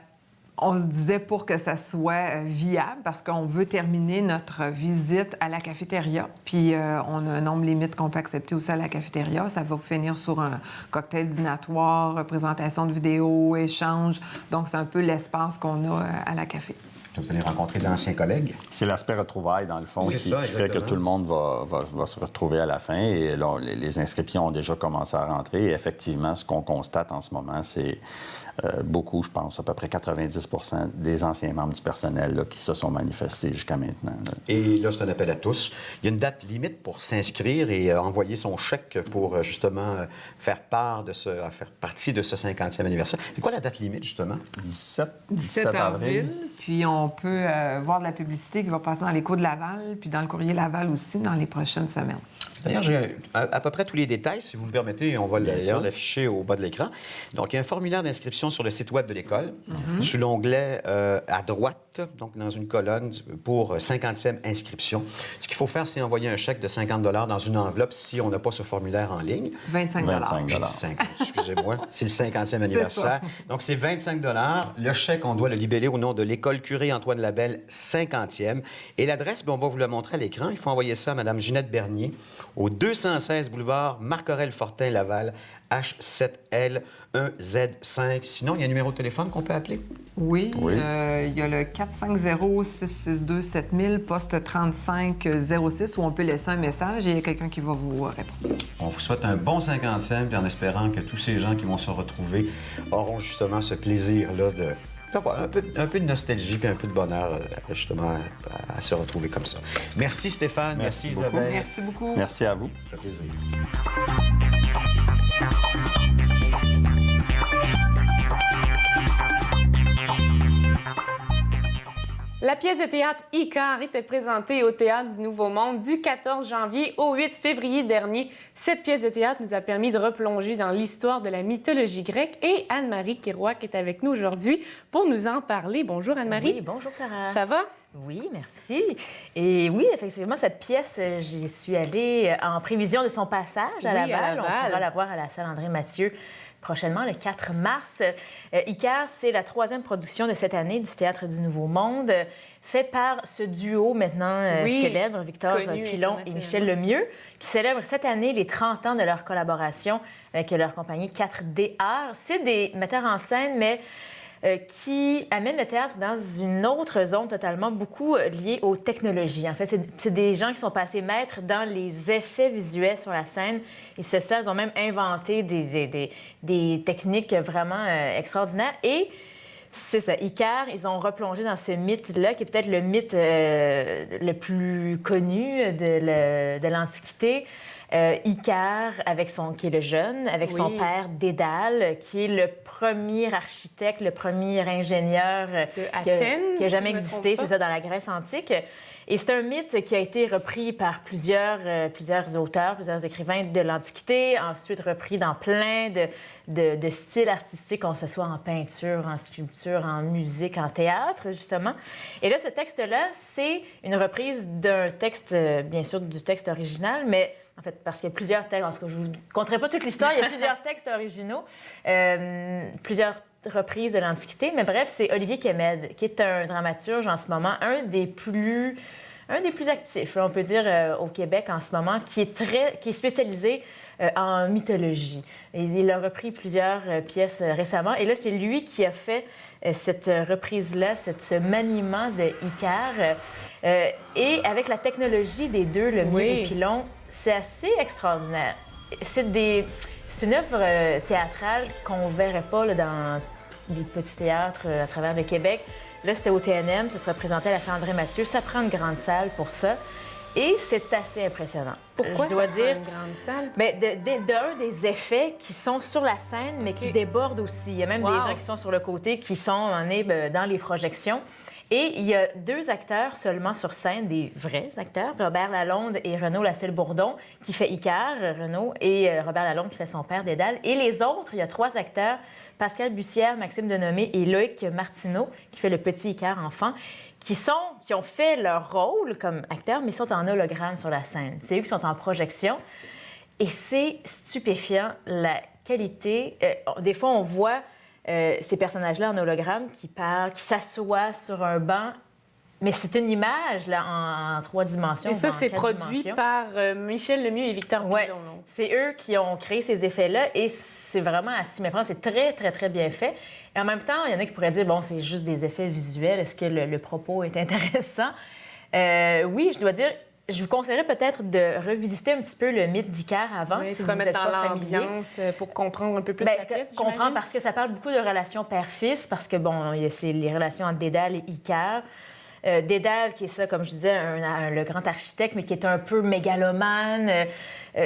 on se disait pour que ça soit viable, parce qu'on veut terminer notre visite à la cafétéria, puis on a un nombre limite qu'on peut accepter aussi à la cafétéria. Ça va finir sur un cocktail dînatoire, présentation de vidéos, échange. Donc, c'est un peu l'espace qu'on a à la café. Vous allez rencontrer d'anciens collègues. C'est l'aspect retrouvailles, dans le fond, C'est qui ça, fait que exactement. tout le monde va se retrouver à la fin. Et là, les inscriptions ont déjà commencé à rentrer. Et effectivement, ce qu'on constate en ce moment, c'est beaucoup, je pense, à peu près 90 des anciens membres du personnel là, qui se sont manifestés jusqu'à maintenant. Là. Et là, c'est un appel à tous. Il y a une date limite pour s'inscrire et envoyer son chèque pour justement faire partie de ce 50e anniversaire. C'est quoi la date limite, justement? 17 avril. Puis on peut voir de la publicité qui va passer dans l'Écho de Laval, puis dans le Courrier Laval aussi dans les prochaines semaines. D'ailleurs, j'ai à peu près tous les détails, si vous me permettez, on va Bien d'ailleurs sûr. l'afficher au bas de l'écran. Donc, il y a un formulaire d'inscription sur le site web de l'école, sur l'onglet à droite, donc dans une colonne pour 50e inscription. Ce qu'il faut faire, c'est envoyer un chèque de 50 dans une enveloppe si on n'a pas ce formulaire en ligne. 25 25 J'ai dit 50, excusez-moi. C'est le 50e anniversaire. Donc, c'est 25 Le chèque, on doit le libeller au nom de l'École Curé Antoine Labelle, 50e. Et l'adresse, bien, on va vous le montrer à l'écran. Il faut envoyer ça à Mme Ginette Bernier, au 216 boulevard Marc-Aurèle-Fortin, Laval, H7L1Z5. Sinon, il y a un numéro de téléphone qu'on peut appeler? Oui, Oui. il y a le 450-662-7000, poste 3506, où on peut laisser un message et il y a quelqu'un qui va vous répondre. On vous souhaite un bon 50e, puis en espérant que tous ces gens qui vont se retrouver auront justement ce plaisir-là d'avoir un peu de nostalgie puis un peu de bonheur, justement, à se retrouver comme ça. Merci Stéphane, merci, Merci beaucoup. Isabelle. Merci beaucoup. Merci à vous. Ça fait plaisir. La pièce de théâtre Icare était présentée au Théâtre du Nouveau Monde du 14 janvier au 8 février dernier. Cette pièce de théâtre nous a permis de replonger dans l'histoire de la mythologie grecque et Anne-Marie Kiroak est avec nous aujourd'hui pour nous en parler. Bonjour Anne-Marie. Oui, bonjour Sarah. Ça va? Oui, merci. Et oui, effectivement, cette pièce, j'y suis allée en prévision de son passage à Oui, à Laval. Laval. On pourra la voir à la salle André-Mathieu prochainement, le 4 mars. Icare, c'est la 3e production de cette année du Théâtre du Nouveau Monde, fait par ce duo maintenant Oui, célèbre, Victor connu Pilon et internationalement. Michel Lemieux, qui célèbrent cette année les 30 ans de leur collaboration avec leur compagnie 4D Arts. C'est des metteurs en scène, mais qui amène le théâtre dans une autre zone totalement beaucoup liée aux technologies. En fait, c'est des gens qui sont passés maîtres dans les effets visuels sur la scène. Et c'est ça, ils ont même inventé des techniques vraiment extraordinaires. Et c'est ça, Icare, ils ont replongé dans ce mythe-là, qui est peut-être le mythe le plus connu de l'Antiquité. Icare, qui est le jeune, avec son Oui. père Dédale, qui est le premier architecte, le premier ingénieur Athènes, qui a si jamais je me existé, trompe pas. c'est ça, dans la Grèce antique. Et c'est un mythe qui a été repris par plusieurs auteurs, plusieurs écrivains de l'Antiquité, ensuite repris dans plein de styles artistiques, qu'on se soit en peinture, en sculpture, en musique, en théâtre, justement. Et là, ce texte-là, c'est une reprise d'un texte, bien sûr, du texte original, mais en fait, parce qu'il y a plusieurs textes, en tout cas, je ne vous conterai pas toute l'histoire, il y a plusieurs textes originaux, plusieurs reprises de l'Antiquité, mais bref, c'est Olivier Kemed, qui est un dramaturge en ce moment, un des plus actifs, là, on peut dire, au Québec en ce moment, qui est spécialisé en mythologie. Et il a repris plusieurs pièces récemment, et là, c'est lui qui a fait cette reprise-là, ce maniement de Icare. Et avec la technologie des deux, le Oui. et Pilon, c'est assez extraordinaire. C'est une œuvre théâtrale qu'on ne verrait pas là, dans des petits théâtres à travers le Québec. Là, c'était au TNM, ça se représentait à la salle André-Mathieu. Ça prend une grande salle pour ça. Et c'est assez impressionnant. Pourquoi je dois ça prend dire? une grande salle? Bien, des effets qui sont sur la scène, mais qui débordent aussi. Il y a même Wow. des gens qui sont sur le côté, qui sont dans les projections. Et il y a 2 acteurs seulement sur scène, des vrais acteurs, Robert Lalonde et Renaud Lascelles-Bourdon, qui fait Icare, Renaud, et Robert Lalonde qui fait son père Dédale. Et les autres, il y a 3 acteurs, Pascal Bussière, Maxime Denomé et Loïc Martineau, qui fait le petit Icare enfant, qui ont fait leur rôle comme acteurs, mais sont en hologramme sur la scène. C'est eux qui sont en projection. Et c'est stupéfiant, la qualité. Des fois, on voit ces personnages-là en hologramme qui parlent, qui s'assoient sur un banc. Mais c'est une image là, en 3 dimensions. Et ça, en c'est 4 produit dimensions. par Michel Lemieux et Victor Pilon. Ouais. donc. C'est eux qui ont créé ces effets-là et c'est vraiment à s'y méprendre. C'est très, très, très bien fait. Et en même temps, il y en a qui pourraient dire, bon, c'est juste des effets visuels. Est-ce que le propos est intéressant? Oui, je dois dire, je vous conseillerais peut-être de revisiter un petit peu le mythe d'Icare avant, Oui, si se vous remettre n'êtes dans pas familier. l'ambiance pour comprendre un peu plus Ben, la pièce, comprendre j'imagine. parce que ça parle beaucoup de relations père-fils, parce que, bon, c'est les relations entre Dédale et Icare. Dédale, qui est ça, comme je disais, le grand architecte, mais qui est un peu mégalomane.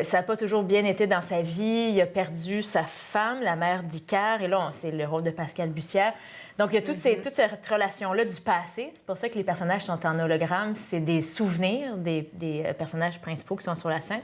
Ça n'a pas toujours bien été dans sa vie. Il a perdu sa femme, la mère d'Icare. Et là, c'est le rôle de Pascal Bussière. Donc, il y a toute cette relation-là du passé. C'est pour ça que les personnages sont en hologramme. C'est des souvenirs des personnages principaux qui sont sur la scène.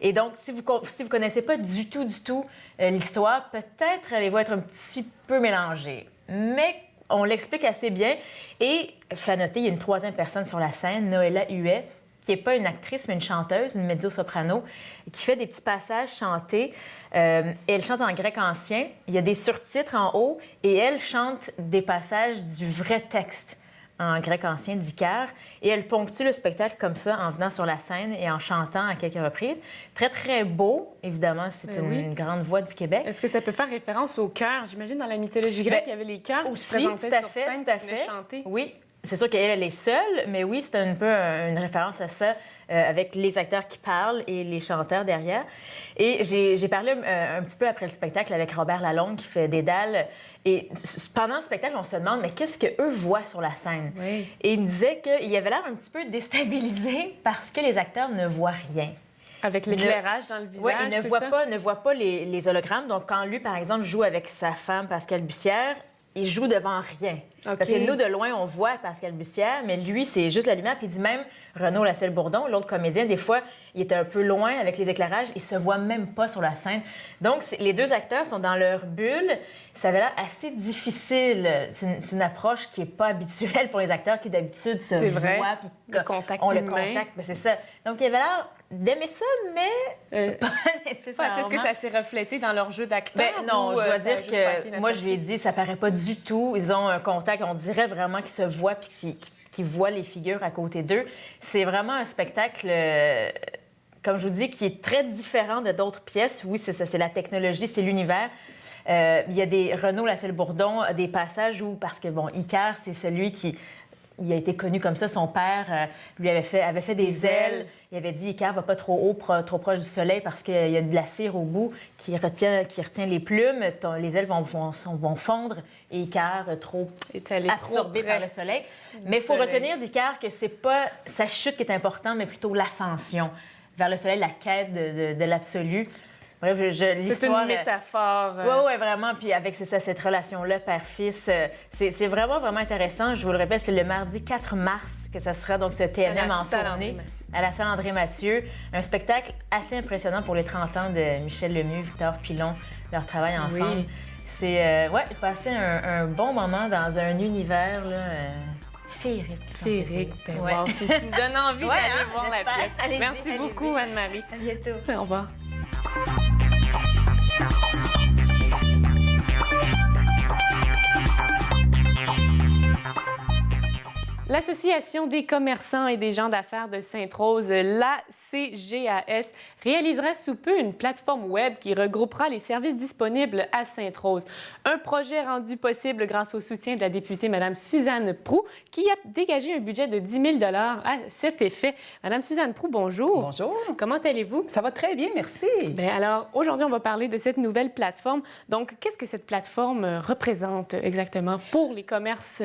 Et donc, si vous ne connaissez pas du tout l'histoire, peut-être allez-vous être un petit peu mélangé. Mais on l'explique assez bien. Et, il faut noter, il y a une 3e personne sur la scène, Noëlla Huet, qui n'est pas une actrice, mais une chanteuse, une mezzo-soprano, qui fait des petits passages chantés. Elle chante en grec ancien. Il y a des surtitres en haut et elle chante des passages du vrai texte en grec ancien d'Icare. Et elle ponctue le spectacle comme ça, en venant sur la scène et en chantant à quelques reprises. Très, très beau, évidemment. C'est une grande voix du Québec. Est-ce que ça peut faire référence aux chœurs? J'imagine dans la mythologie grecque, il y avait les chœurs qui se présentaient sur scène, qui venaient chanter. Oui. C'est sûr qu'elle est seule, mais oui, c'est un peu une référence à ça, avec les acteurs qui parlent et les chanteurs derrière. Et j'ai parlé un petit peu après le spectacle avec Robert Lalonde, qui fait Dédale. Et pendant le spectacle, on se demande, mais qu'est-ce qu'eux voient sur la scène? Oui. Et il me disait qu'il avait l'air un petit peu déstabilisé parce que les acteurs ne voient rien. Avec l'éclairage dans le visage, Oui, il ne voit pas les hologrammes. Donc, quand lui, par exemple, joue avec sa femme, Pascal Bussière, il joue devant rien. Okay. Parce que nous, de loin, on voit Pascal Bussière, mais lui, c'est juste la lumière. Puis il dit même, Renaud Lascelles-Bourdon, l'autre comédien, des fois, il est un peu loin avec les éclairages, il se voit même pas sur la scène. Donc, les 2 acteurs sont dans leur bulle. Ça avait l'air assez difficile. C'est une approche qui n'est pas habituelle pour les acteurs qui, d'habitude, se voient. Puis le contact on humain. le contacte, mais c'est ça. Donc, il avait l'air d'aimer ça, mais pas nécessairement. Est-ce que ça s'est reflété dans leur jeu d'acteur? Non, je dois dire que moi, je lui ai dit... dit, ça paraît pas du tout. Ils ont un contact, on dirait vraiment qu'ils se voient puis qu'ils voient les figures à côté d'eux. C'est vraiment un spectacle, comme je vous dis, qui est très différent de d'autres pièces. Oui, c'est ça, c'est la technologie, c'est l'univers. Il y a des Renaud Lascelles-Bourdon, des passages où, parce que, bon, Icare, c'est celui qui... Il a été connu comme ça. Son père lui avait fait des ailes. Il avait dit, Icare, va pas trop haut, trop proche du soleil parce qu'il y a de la cire au bout qui retient les plumes. Les ailes vont fondre et Icare trop absorbé par le soleil. Mais il faut retenir d'Icare que c'est pas sa chute qui est importante, mais plutôt l'ascension vers le soleil, la quête de l'absolu. Bref, c'est une métaphore. Oui, vraiment. Puis avec cette relation-là, père-fils, c'est vraiment, vraiment intéressant. Je vous le répète, c'est le mardi 4 mars que ça sera, donc ce TNM en tournée à la salle André-Mathieu. Un spectacle assez impressionnant pour les 30 ans de Michel Lemieux, Victor Pilon, leur travail ensemble. Oui. C'est, passer un bon moment dans un univers, là... féerique. Féerique. Ben, wow, tu me donnes envie d'aller voir la pièce. Merci beaucoup, Anne-Marie. À bientôt. Au revoir. L'Association des commerçants et des gens d'affaires de Sainte-Rose, la CGAS, réalisera sous peu une plateforme web qui regroupera les services disponibles à Sainte-Rose. Un projet rendu possible grâce au soutien de la députée Mme Suzanne Proulx, qui a dégagé un budget de 10 000 $ à cet effet. Mme Suzanne Proulx, bonjour. Bonjour. Comment allez-vous? Ça va très bien, merci. Bien, alors, aujourd'hui, on va parler de cette nouvelle plateforme. Donc, qu'est-ce que cette plateforme représente exactement pour les commerces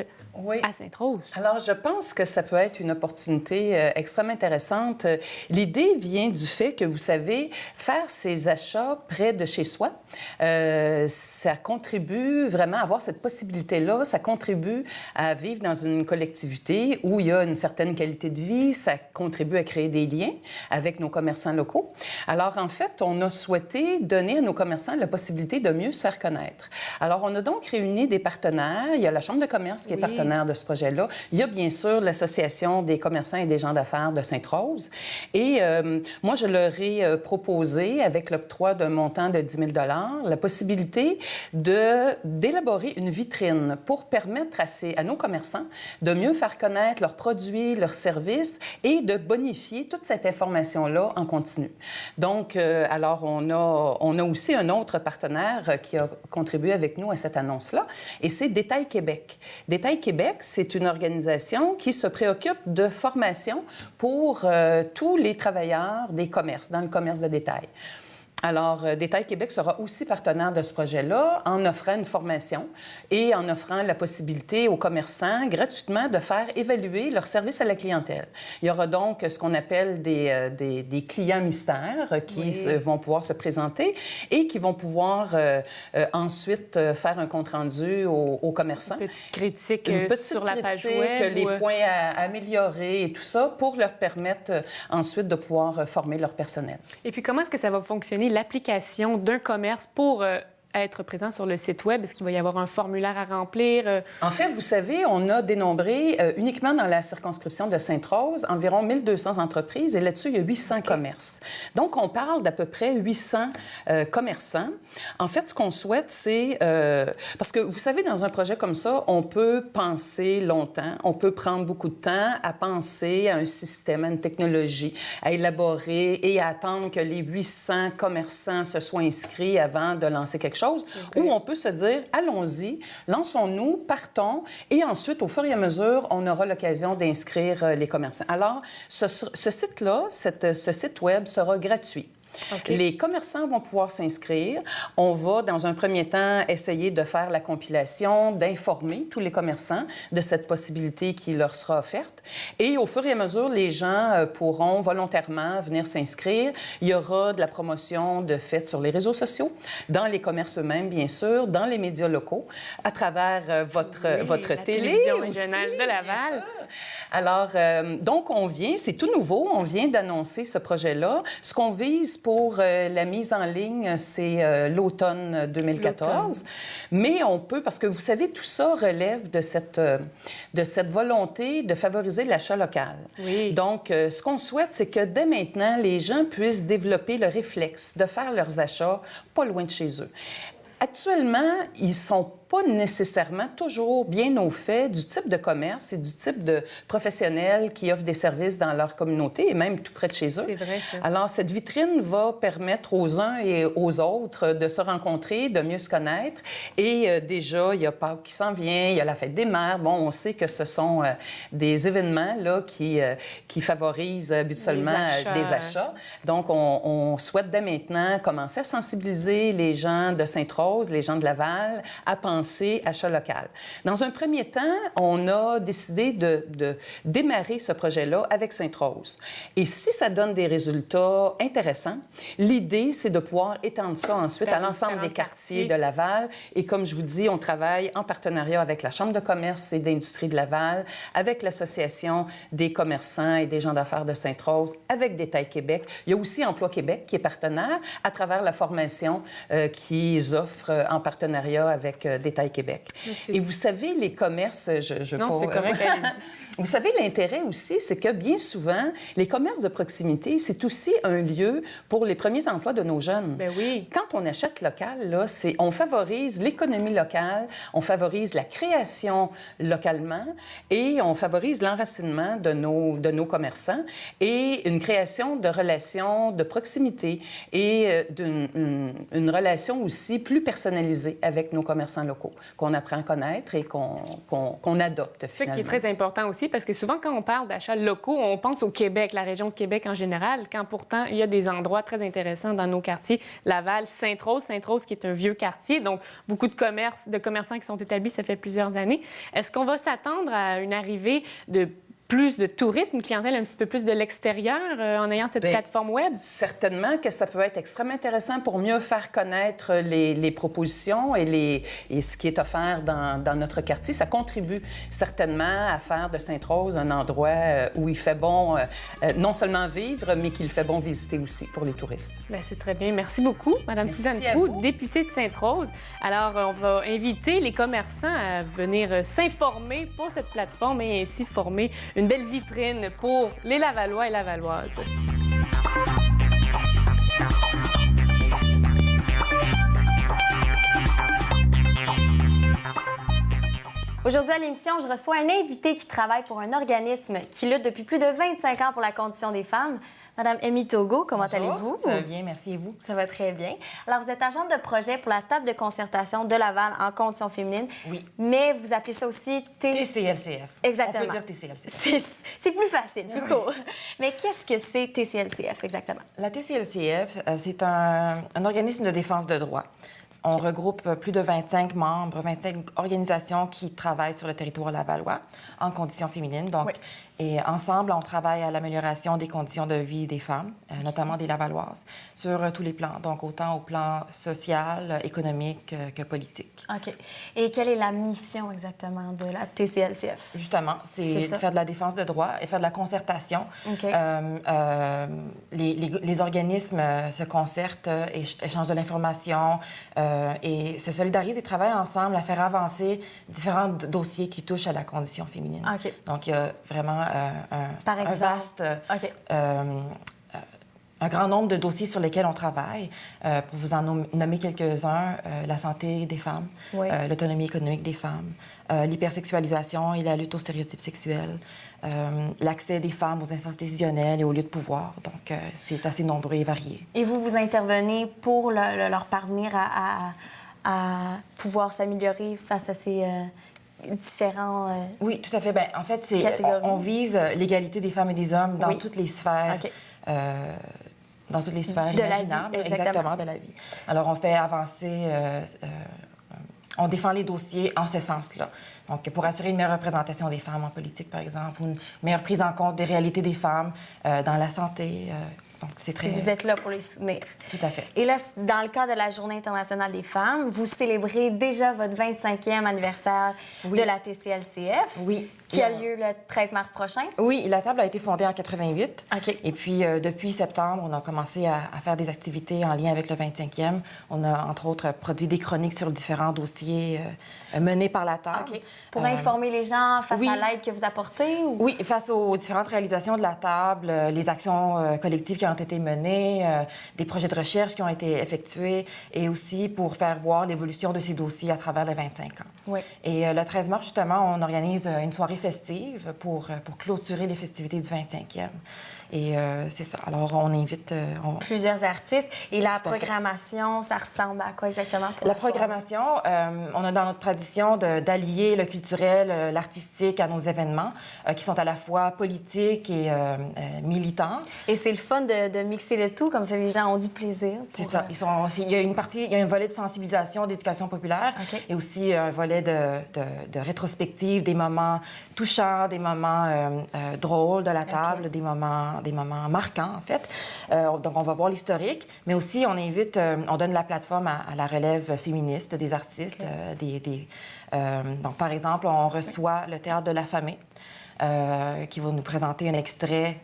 à Sainte-Rose? Alors, je pense que ça peut être une opportunité extrêmement intéressante. L'idée vient du fait que, vous savez, faire ses achats près de chez soi, ça contribue vraiment à avoir cette possibilité-là. Ça contribue à vivre dans une collectivité où il y a une certaine qualité de vie. Ça contribue à créer des liens avec nos commerçants locaux. Alors, en fait, on a souhaité donner à nos commerçants la possibilité de mieux se faire connaître. Alors, on a donc réuni des partenaires. Il y a la Chambre de commerce qui est partenaire de ce projet-là. Il y a bien bien sûr, l'Association des commerçants et des gens d'affaires de Sainte-Rose. Et moi, je leur ai proposé, avec l'octroi d'un montant de 10 000 la possibilité d'élaborer une vitrine pour permettre à nos commerçants de mieux faire connaître leurs produits, leurs services et de bonifier toute cette information-là en continu. Donc, alors, on a aussi un autre partenaire qui a contribué avec nous à cette annonce-là, et c'est Détail Québec. Détail Québec, c'est une organisation qui se préoccupe de formation pour tous les travailleurs des commerces, dans le commerce de détail. Alors, Détail Québec sera aussi partenaire de ce projet-là en offrant une formation et en offrant la possibilité aux commerçants gratuitement de faire évaluer leur service à la clientèle. Il y aura donc ce qu'on appelle des clients mystères qui vont pouvoir se présenter et qui vont pouvoir ensuite faire un compte-rendu aux commerçants. Une petite critique sur la page critique, web. Les points à améliorer et tout ça pour leur permettre ensuite de pouvoir former leur personnel. Et puis, comment est-ce que ça va fonctionner, l'application d'un commerce pour être présent sur le site web? Est-ce qu'il va y avoir un formulaire à remplir? En fait, vous savez, on a dénombré uniquement dans la circonscription de Sainte-Rose environ 1200 entreprises et là-dessus, il y a 800 commerces. Donc, on parle d'à peu près 800 commerçants. En fait, ce qu'on souhaite, c'est... parce que, vous savez, dans un projet comme ça, on peut penser longtemps, on peut prendre beaucoup de temps à penser à un système, à une technologie, à élaborer et à attendre que les 800 commerçants se soient inscrits avant de lancer quelque chose. Où on peut se dire, allons-y, lançons-nous, partons, et ensuite, au fur et à mesure, on aura l'occasion d'inscrire les commerçants. Alors, ce site-là, ce site web sera gratuit. Okay. Les commerçants vont pouvoir s'inscrire. On va, dans un premier temps, essayer de faire la compilation, d'informer tous les commerçants de cette possibilité qui leur sera offerte. Et au fur et à mesure, les gens pourront volontairement venir s'inscrire. Il y aura de la promotion de fait sur les réseaux sociaux, dans les commerces eux-mêmes, bien sûr, dans les médias locaux, à travers votre télé télévision régionale de Laval. Alors, donc, c'est tout nouveau, on vient d'annoncer ce projet-là. Ce qu'on vise pour la mise en ligne, c'est l'automne 2014. Mais on peut, parce que vous savez, tout ça relève de cette volonté de favoriser l'achat local. Oui. Donc, ce qu'on souhaite, c'est que dès maintenant, les gens puissent développer le réflexe de faire leurs achats pas loin de chez eux. Actuellement, ils sont pas nécessairement toujours bien au fait du type de commerce et du type de professionnels qui offrent des services dans leur communauté et même tout près de chez eux. C'est vrai, ça. Alors, cette vitrine va permettre aux uns et aux autres de se rencontrer, de mieux se connaître. Et déjà, il y a Pâques qui s'en vient, il y a la Fête des mères. Bon, on sait que ce sont des événements là, qui favorisent habituellement des achats. Donc, on souhaite dès maintenant commencer à sensibiliser les gens de Sainte-Rose, les gens de Laval, à penser achat local. Dans un premier temps, on a décidé de démarrer ce projet-là avec Sainte-Rose. Et si ça donne des résultats intéressants, l'idée, c'est de pouvoir étendre ça ensuite à l'ensemble des quartiers de Laval. Et comme je vous dis, on travaille en partenariat avec la Chambre de commerce et d'industrie de Laval, avec l'Association des commerçants et des gens d'affaires de Sainte-Rose, avec Détail Québec. Il y a aussi Emploi Québec qui est partenaire à travers la formation qu'ils offrent en partenariat avec Détail Québec. Et vous savez, les commerces, Non, c'est correct, allez-y. Vous savez, l'intérêt aussi, c'est que bien souvent, les commerces de proximité, c'est aussi un lieu pour les premiers emplois de nos jeunes. Bien oui. Quand on achète local, là, on favorise l'économie locale, on favorise la création localement et on favorise l'enracinement de nos commerçants et une création de relations de proximité et une relation aussi plus personnalisée avec nos commerçants locaux, qu'on apprend à connaître et qu'on adopte finalement. Ce qui est très important aussi, parce que souvent, quand on parle d'achats locaux, on pense au Québec, la région de Québec en général, quand pourtant, il y a des endroits très intéressants dans nos quartiers. Laval, Sainte-Rose qui est un vieux quartier, donc beaucoup de commerçants qui sont établis, ça fait plusieurs années. Est-ce qu'on va s'attendre à une arrivée de plus de tourisme, une clientèle un petit peu plus de l'extérieur en ayant cette plateforme web? Certainement que ça peut être extrêmement intéressant pour mieux faire connaître les propositions et ce qui est offert dans notre quartier. Ça contribue certainement à faire de Sainte-Rose un endroit où il fait bon non seulement vivre, mais qu'il fait bon visiter aussi pour les touristes. Bien, c'est très bien. Merci beaucoup, Mme Suzanne Proulx, députée de Sainte-Rose. Alors, on va inviter les commerçants à venir s'informer pour cette plateforme et ainsi former une belle vitrine pour les Lavallois et Lavalloises. Aujourd'hui à l'émission, je reçois un invité qui travaille pour un organisme qui lutte depuis plus de 25 ans pour la condition des femmes. Madame Amy Togo, comment allez-vous? Ça va bien, merci et vous? Ça va très bien. Alors, vous êtes agente de projet pour la table de concertation de Laval en conditions féminines. Oui. Mais vous appelez ça aussi TCLCF. Exactement. On peut dire TCLCF. C'est plus facile, plus court. Mais qu'est-ce que c'est TCLCF exactement? La TCLCF, c'est un organisme de défense de droits. On regroupe plus de 25 membres, 25 organisations qui travaillent sur le territoire lavallois en conditions féminines. Donc, et ensemble, on travaille à l'amélioration des conditions de vie des femmes, notamment des Lavalloises, sur tous les plans. Donc, autant au plan social, économique que politique. OK. Et quelle est la mission exactement de la TCLCF? Justement, c'est faire de la défense de droits et faire de la concertation. OK. Les organismes se concertent, échangent de l'information et se solidarisent et travaillent ensemble à faire avancer différents dossiers qui touchent à la condition féminine. OK. Donc, il y a vraiment un vaste... un grand nombre de dossiers sur lesquels on travaille. Pour vous en nommer quelques-uns, la santé des femmes, l'autonomie économique des femmes, l'hypersexualisation et la lutte aux stéréotypes sexuels, l'accès des femmes aux instances décisionnelles et aux lieux de pouvoir. Donc, c'est assez nombreux et varié. Et vous intervenez pour leur parvenir à pouvoir s'améliorer face à ces différents... Oui, tout à fait. Bien, en fait, on vise l'égalité des femmes et des hommes dans toutes les sphères. OK. Dans toutes les sphères imaginables, exactement, de la vie. Alors, on fait avancer, on défend les dossiers en ce sens-là. Donc, pour assurer une meilleure représentation des femmes en politique, par exemple, ou une meilleure prise en compte des réalités des femmes dans la santé. Donc, c'est très... Vous êtes là pour les soutenir. Tout à fait. Et là, dans le cadre de la Journée internationale des femmes, vous célébrez déjà votre 25e anniversaire de la TCLCF. Oui. Qui a lieu le 13 mars prochain. Oui, la table a été fondée en 88. OK. Et puis, depuis septembre, on a commencé à faire des activités en lien avec le 25e. On a, entre autres, produit des chroniques sur différents dossiers menés par la table. OK. Pour informer les gens face à l'aide que vous apportez? Ou... Oui, face aux différentes réalisations de la table, les actions collectives qui ont été menées, des projets de recherche qui ont été effectués, et aussi pour faire voir l'évolution de ces dossiers à travers les 25 ans. Oui. Et le 13 mars, justement, on organise une soirée festive pour clôturer les festivités du 25e. Et c'est ça. Alors, on invite... Plusieurs artistes. Et la programmation, ça ressemble à quoi exactement? La programmation, on a dans notre tradition d'allier le culturel, l'artistique à nos événements, qui sont à la fois politiques et militants. Et c'est le fun de mixer le tout, comme ça les gens ont du plaisir. C'est ça. Il y a une partie, il y a un volet de sensibilisation, d'éducation populaire, et aussi un volet de rétrospective, des moments touchants, des moments drôles de la table, des moments marquants, en fait. Donc, on va voir l'historique, mais aussi, on invite, on donne la plateforme à la relève féministe des artistes. Donc, par exemple, on reçoit le Théâtre de la Famille, qui va nous présenter un extrait.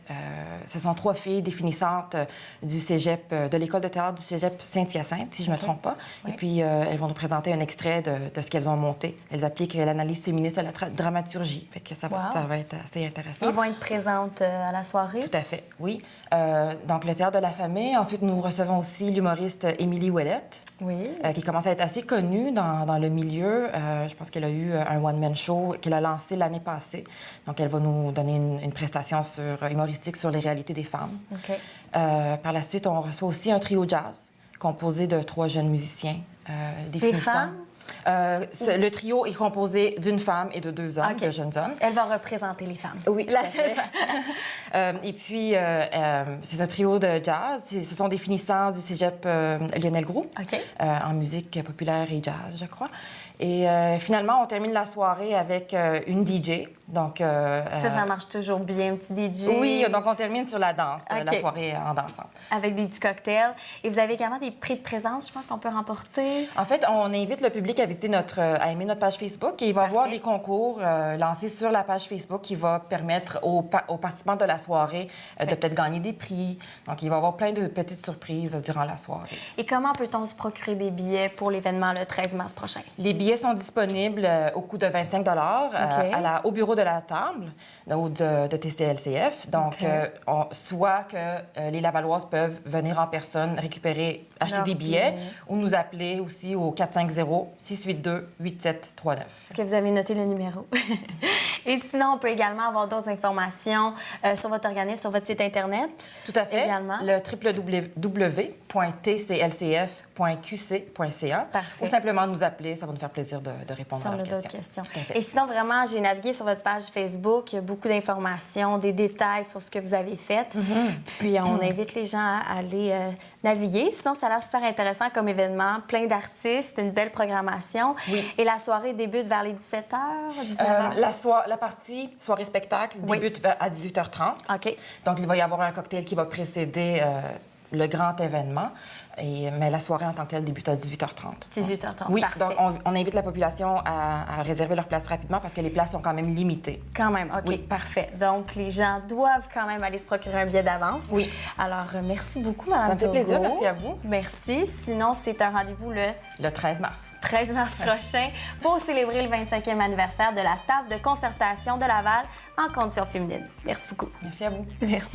Ce sont 3 filles définissantes du cégep, de l'école de théâtre du cégep Saint-Hyacinthe, si je ne me trompe pas. Et puis, elles vont nous présenter un extrait de ce qu'elles ont monté. Elles appliquent l'analyse féministe à la dramaturgie. Fait que ça va être assez intéressant. Ils vont être présentes à la soirée? Tout à fait, oui. Donc, le Théâtre de la Famille. Ensuite, nous recevons aussi l'humoriste Émilie Ouellette, qui commence à être assez connue dans le milieu. Je pense qu'elle a eu un one-man show qu'elle a lancé l'année passée. Donc, elle va nous donner une prestation humoristique sur les réalités des femmes. Par la suite, on reçoit aussi un trio jazz composé de 3 jeunes musiciens. Des femmes? Le trio est composé d'une femme et de 2 hommes, de jeunes hommes. Elle va représenter les femmes. Oui, tout à fait. Et puis, c'est un trio de jazz. Ce sont des finissants du cégep Lionel Groulx, en musique populaire et jazz, je crois. Et finalement, on termine la soirée avec une DJ. Donc, ça marche toujours bien, un petit DJ. Oui, donc on termine sur la danse, la soirée en dansant. Avec des petits cocktails. Et vous avez également des prix de présence, je pense qu'on peut remporter. En fait, on invite le public à visiter à aimer notre page Facebook et il va y avoir des concours lancés sur la page Facebook qui va permettre aux participants de la soirée de peut-être gagner des prix. Donc, il va y avoir plein de petites surprises durant la soirée. Et comment peut-on se procurer des billets pour l'événement le 13 mars prochain? Les billets sont disponibles au coût de 25 au bureau de la table de TCLCF. Donc, soit que les Lavalloises peuvent venir en personne récupérer, acheter des billets ou nous appeler aussi au 450-682-8739. Est-ce que vous avez noté le numéro? Et sinon, on peut également avoir d'autres informations sur votre organisme, sur votre site Internet. Tout à fait. Également. Le www.tclcf.qc.ca. Parfait. Ou simplement nous appeler, ça va nous faire plaisir de répondre à leurs questions. Et sinon, vraiment, j'ai navigué sur votre page Facebook. Il y a beaucoup d'informations, des détails sur ce que vous avez fait. Puis, on invite les gens à aller naviguer. Sinon, ça a l'air super intéressant comme événement. Plein d'artistes, une belle programmation. Oui. Et la soirée débute vers les 17h, 19h? La partie soirée-spectacle débute à 18h30. OK. Donc, il va y avoir un cocktail qui va précéder le grand événement. Mais la soirée en tant que telle débute à 18h30. 18h30, oui, parfait. Donc, on invite la population à réserver leur place rapidement parce que les places sont quand même limitées. Quand même, OK, parfait. Donc, les gens doivent quand même aller se procurer un billet d'avance. Oui. Alors, merci beaucoup, Mme Ça me fait plaisir, merci à vous. Merci. Sinon, c'est un rendez-vous le 13 mars. 13 mars prochain pour célébrer le 25e anniversaire de la table de concertation de Laval en conditions féminines. Merci beaucoup. Merci à vous. Merci.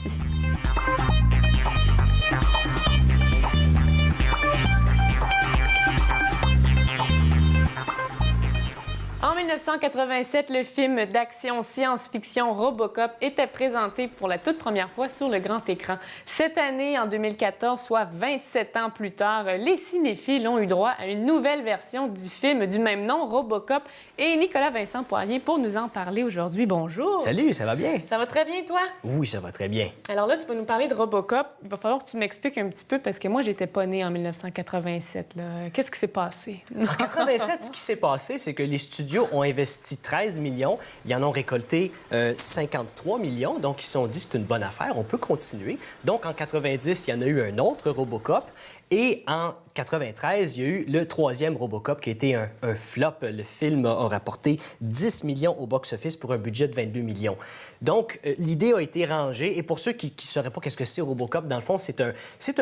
En 1987, le film d'action science-fiction Robocop était présenté pour la toute première fois sur le grand écran. Cette année, en 2014, soit 27 ans plus tard, les cinéphiles ont eu droit à une nouvelle version du film du même nom, Robocop. Et Nicolas Vincent Poirier, pour nous en parler aujourd'hui. Bonjour. Salut, ça va bien? Ça va très bien, toi? Oui, ça va très bien. Alors là, tu vas nous parler de Robocop. Il va falloir que tu m'expliques un petit peu, parce que moi, j'étais pas née en 1987. Qu'est-ce qui s'est passé? En 87, ce qui s'est passé, c'est que les studios ont investi 13 millions. Ils en ont récolté 53 millions. Donc, ils se sont dit, c'est une bonne affaire, on peut continuer. Donc, en 90, il y en a eu un autre Robocop. Et en 93, il y a eu le troisième Robocop qui a été un flop. Le film a rapporté 10 millions au box-office pour un budget de 22 millions. Donc, l'idée a été rangée. Et pour ceux qui ne sauraient pas qu'est-ce que c'est Robocop, dans le fond, c'est un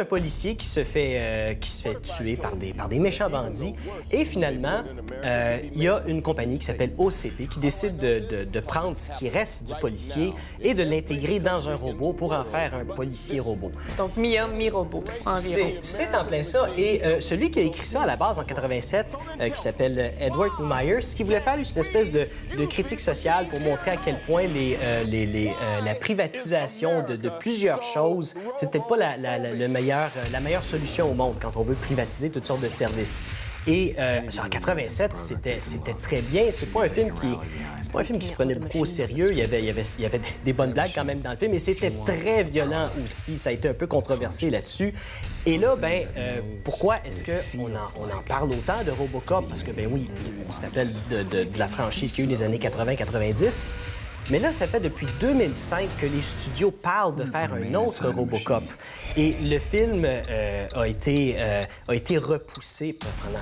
policier qui se fait tuer par des méchants bandits. Et finalement, il y a une compagnie qui s'appelle OCP qui décide de prendre ce qui reste du policier et de l'intégrer dans un robot pour en faire un policier robot. Donc, mi-homme, mi-robot, environ. C'est en plein ça. Et celui qui a écrit ça à la base en 87, qui s'appelle Edward Neumeier, ce qu'il voulait faire, lui, c'est une espèce de critique sociale pour montrer à quel point la privatisation de plusieurs choses, c'est peut-être pas la meilleure solution au monde quand on veut privatiser toutes sortes de services. Et en 87, c'était très bien. C'est pas un film qui se prenait beaucoup au sérieux. Il y avait des bonnes blagues quand même dans le film, mais c'était très violent aussi. Ça a été un peu controversé là-dessus. Et là, pourquoi est-ce qu'on en parle autant de Robocop? Parce que, oui, on se rappelle de la franchise qu'il y a eu les années 80-90. Mais là, ça fait depuis 2005 que les studios parlent de faire un autre Robocop. Et le film a été repoussé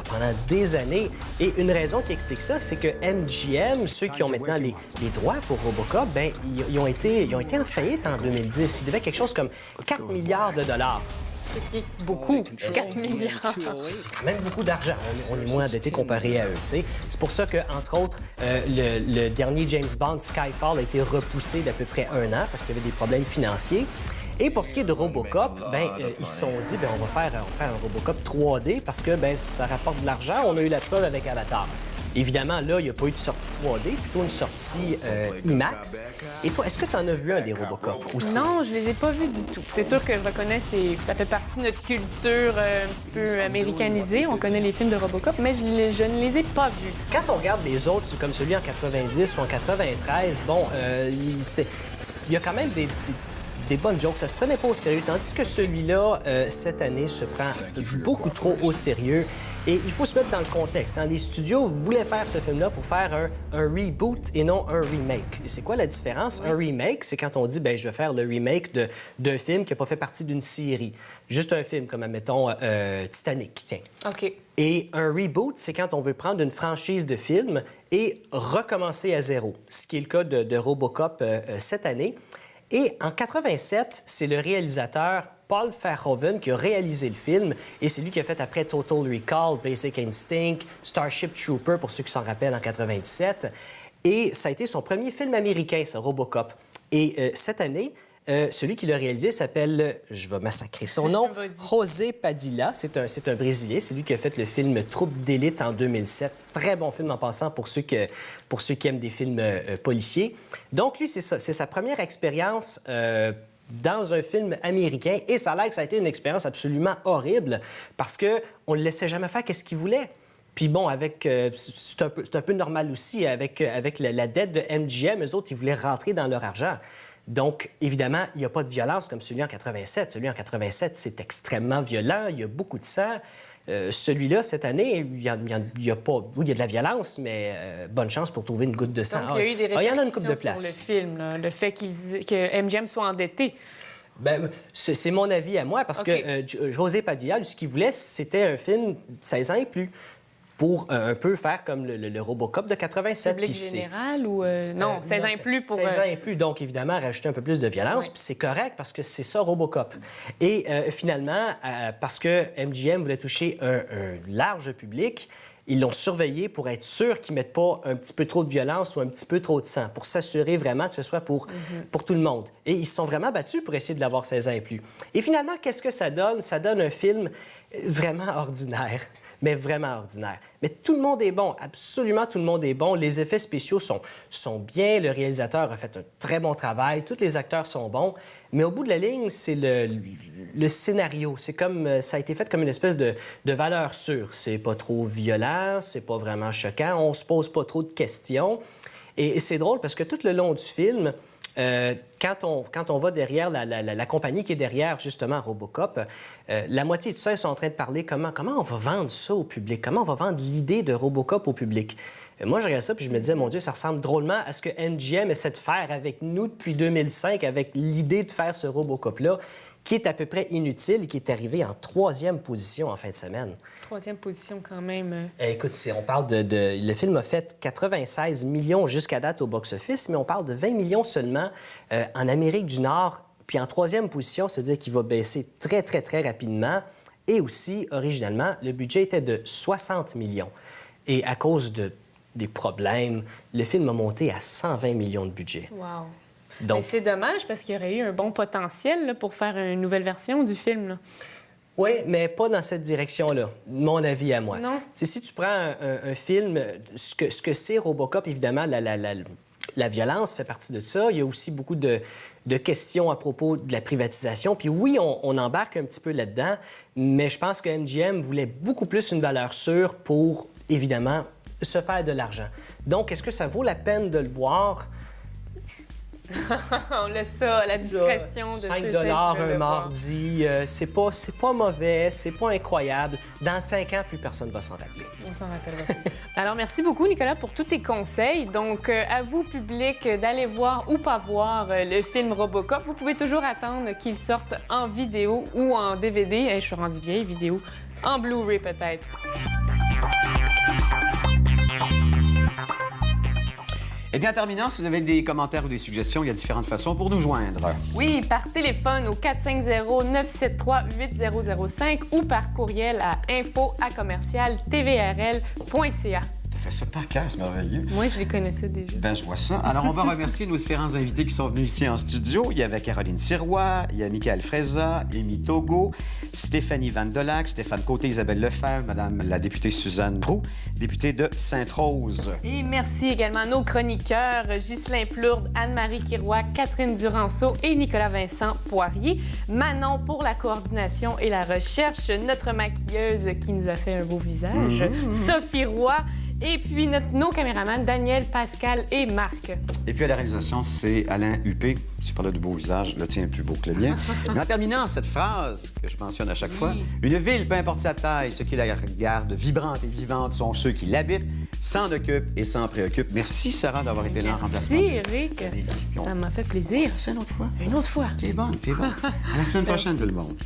pendant des années. Et une raison qui explique ça, c'est que MGM, ceux qui ont maintenant les droits pour Robocop, ils ont été en faillite en 2010. Ils devaient quelque chose comme 4 milliards de dollars. Ce qui est beaucoup, 4 milliards. C'est quand même beaucoup d'argent. On est moins endetté comparé à eux, tu sais. C'est pour ça que, entre autres, le dernier James Bond, Skyfall, a été repoussé d'à peu près 1 an parce qu'il y avait des problèmes financiers. Et pour ce qui est de Robocop, ils se sont dit, on va faire un Robocop 3D parce que ça rapporte de l'argent. On a eu la preuve avec Avatar. Évidemment, là, il n'y a pas eu de sortie 3D, plutôt une sortie IMAX. Et toi, est-ce que tu en as vu un des Robocop aussi? Non, je les ai pas vus du tout. C'est sûr que je reconnais que ça fait partie de notre culture un petit peu américanisée. On connaît les films de Robocop, mais je ne les ai pas vus. Quand on regarde les autres, comme celui en 90 ou en 93, bon, il y a quand même des bonnes jokes. Ça se prenait pas au sérieux, tandis que celui-là, cette année, se prend beaucoup trop au sérieux. Et il faut se mettre dans le contexte. Les studios voulaient faire ce film-là pour faire un reboot et non un remake. Et c'est quoi la différence? Un remake, c'est quand on dit, je vais faire le remake d'un film qui n'a pas fait partie d'une série. Juste un film, comme, admettons, Titanic, tiens. OK. Et un reboot, c'est quand on veut prendre une franchise de films et recommencer à zéro, ce qui est le cas de Robocop cette année. Et en 87, c'est le réalisateur Paul Verhoeven qui a réalisé le film et c'est lui qui a fait après Total Recall, Basic Instinct, Starship Trooper, pour ceux qui s'en rappellent, en 97. Et ça a été son premier film américain, ce Robocop. Et cette année, celui qui l'a réalisé s'appelle, je vais massacrer son nom, José Padilha. C'est un Brésilien. C'est lui qui a fait le film Troupe d'élite en 2007. Très bon film en passant pour ceux qui aiment des films policiers. Donc, lui, c'est sa première expérience dans un film américain. Et ça a l'air que ça a été une expérience absolument horrible parce qu'on ne le laissait jamais faire qu'est-ce qu'il voulait. Puis bon, c'est un peu normal aussi avec la dette de MGM. Eux autres, ils voulaient rentrer dans leur argent. Donc, évidemment, il n'y a pas de violence comme celui en 87. Celui en 87, c'est extrêmement violent. Il y a beaucoup de sang. Celui-là, cette année, il y a pas... Oui, il y a de la violence, mais bonne chance pour trouver une goutte de sang. Donc, il y a eu des il y en a une couple de répercussions places. sur le film, là, le fait que MGM soit endetté. C'est mon avis à moi, parce que José Padilha, ce qu'il voulait, c'était un film 16 ans et plus, pour un peu faire comme le Robocop de 87. Public général ou... non, 16 ans et plus pour... 16 ans et plus, donc évidemment, rajouter un peu plus de violence, puis c'est correct parce que c'est ça, Robocop. Et finalement, parce que MGM voulait toucher un large public, ils l'ont surveillé pour être sûr qu'ils ne mettent pas un petit peu trop de violence ou un petit peu trop de sang, pour s'assurer vraiment que ce soit pour tout le monde. Et ils se sont vraiment battus pour essayer de l'avoir 16 ans et plus. Et finalement, qu'est-ce que ça donne? Ça donne un film vraiment ordinaire. Mais vraiment ordinaire. Mais tout le monde est bon, absolument tout le monde est bon. Les effets spéciaux sont bien, le réalisateur a fait un très bon travail, tous les acteurs sont bons, mais au bout de la ligne, c'est le scénario. C'est comme, ça a été fait comme une espèce de valeur sûre. C'est pas trop violent, c'est pas vraiment choquant, on se pose pas trop de questions. Et c'est drôle parce que tout le long du film, quand on va derrière la compagnie qui est derrière, justement, Robocop, la moitié de tout ça, ils sont en train de parler comment on va vendre ça au public, comment on va vendre l'idée de Robocop au public. Moi, je regardais ça puis je me disais, mon Dieu, ça ressemble drôlement à ce que MGM essaie de faire avec nous depuis 2005, avec l'idée de faire ce Robocop-là, qui est à peu près inutile et qui est arrivé en 3e position en fin de semaine. 3e position, quand même. Écoute, on parle le film a fait 96 millions jusqu'à date au box-office, mais on parle de 20 millions seulement en Amérique du Nord. Puis en 3e position, c'est-à-dire qu'il va baisser très, très, très rapidement. Et aussi, originalement, le budget était de 60 millions. Et à cause des problèmes, le film a monté à 120 millions de budget. Wow. Donc... Mais c'est dommage parce qu'il y aurait eu un bon potentiel là, pour faire une nouvelle version du film. Là. Oui, mais pas dans cette direction-là, mon avis à moi. Non. Si tu prends un film, ce que c'est Robocop, évidemment, la violence fait partie de ça. Il y a aussi beaucoup de questions à propos de la privatisation. Puis oui, on embarque un petit peu là-dedans, mais je pense que MGM voulait beaucoup plus une valeur sûre pour, évidemment, se faire de l'argent. Donc, est-ce que ça vaut la peine de le voir? On laisse ça à la discrétion de 5 ceux $ un qui mardi, c'est pas mauvais, c'est pas incroyable. Dans 5 ans, plus personne va s'en rappeler. On s'en rappellera plus. Alors, merci beaucoup, Nicolas, pour tous tes conseils. Donc, à vous, public, d'aller voir ou pas voir le film Robocop. Vous pouvez toujours attendre qu'il sorte en vidéo ou en DVD. Je suis rendue vieille, vidéo. En Blu-ray, peut-être. Eh bien, en terminant, si vous avez des commentaires ou des suggestions, il y a différentes façons pour nous joindre. Oui, par téléphone au 450-973-8005 ou par courriel à info@tvrl.ca. fait ça par cœur, c'est merveilleux. Moi, je les connaissais déjà. Ben, je vois ça. Alors, on va remercier nos différents invités qui sont venus ici en studio. Il y avait Caroline Sirois, il y a Michael Freza, Amy Togo, Stéphanie Vandelac, Stéphane Côté, Isabelle Lefebvre, Madame la députée Suzanne Brou, députée de Sainte-Rose. Et merci également à nos chroniqueurs, Ghislain Plourde, Anne-Marie Quiroy, Catherine Duranceau et Nicolas Vincent Poirier. Manon pour la coordination et la recherche, notre maquilleuse qui nous a fait un beau visage, Sophie Roy, et puis nos caméramans Daniel, Pascal et Marc. Et puis à la réalisation, c'est Alain Huppé. Tu parlais de beau visage, le tien est plus beau que le mien. Mais en terminant cette phrase que je mentionne à chaque fois, une ville, peu importe sa taille, ceux qui la gardent vibrante et vivante sont ceux qui l'habitent, s'en occupent et s'en préoccupent. Merci Sarah d'avoir été là en remplacement. Merci Eric, ça m'a fait plaisir. C'est une autre fois. Une autre fois. T'es bonne, t'es bonne. À la semaine prochaine tout le monde.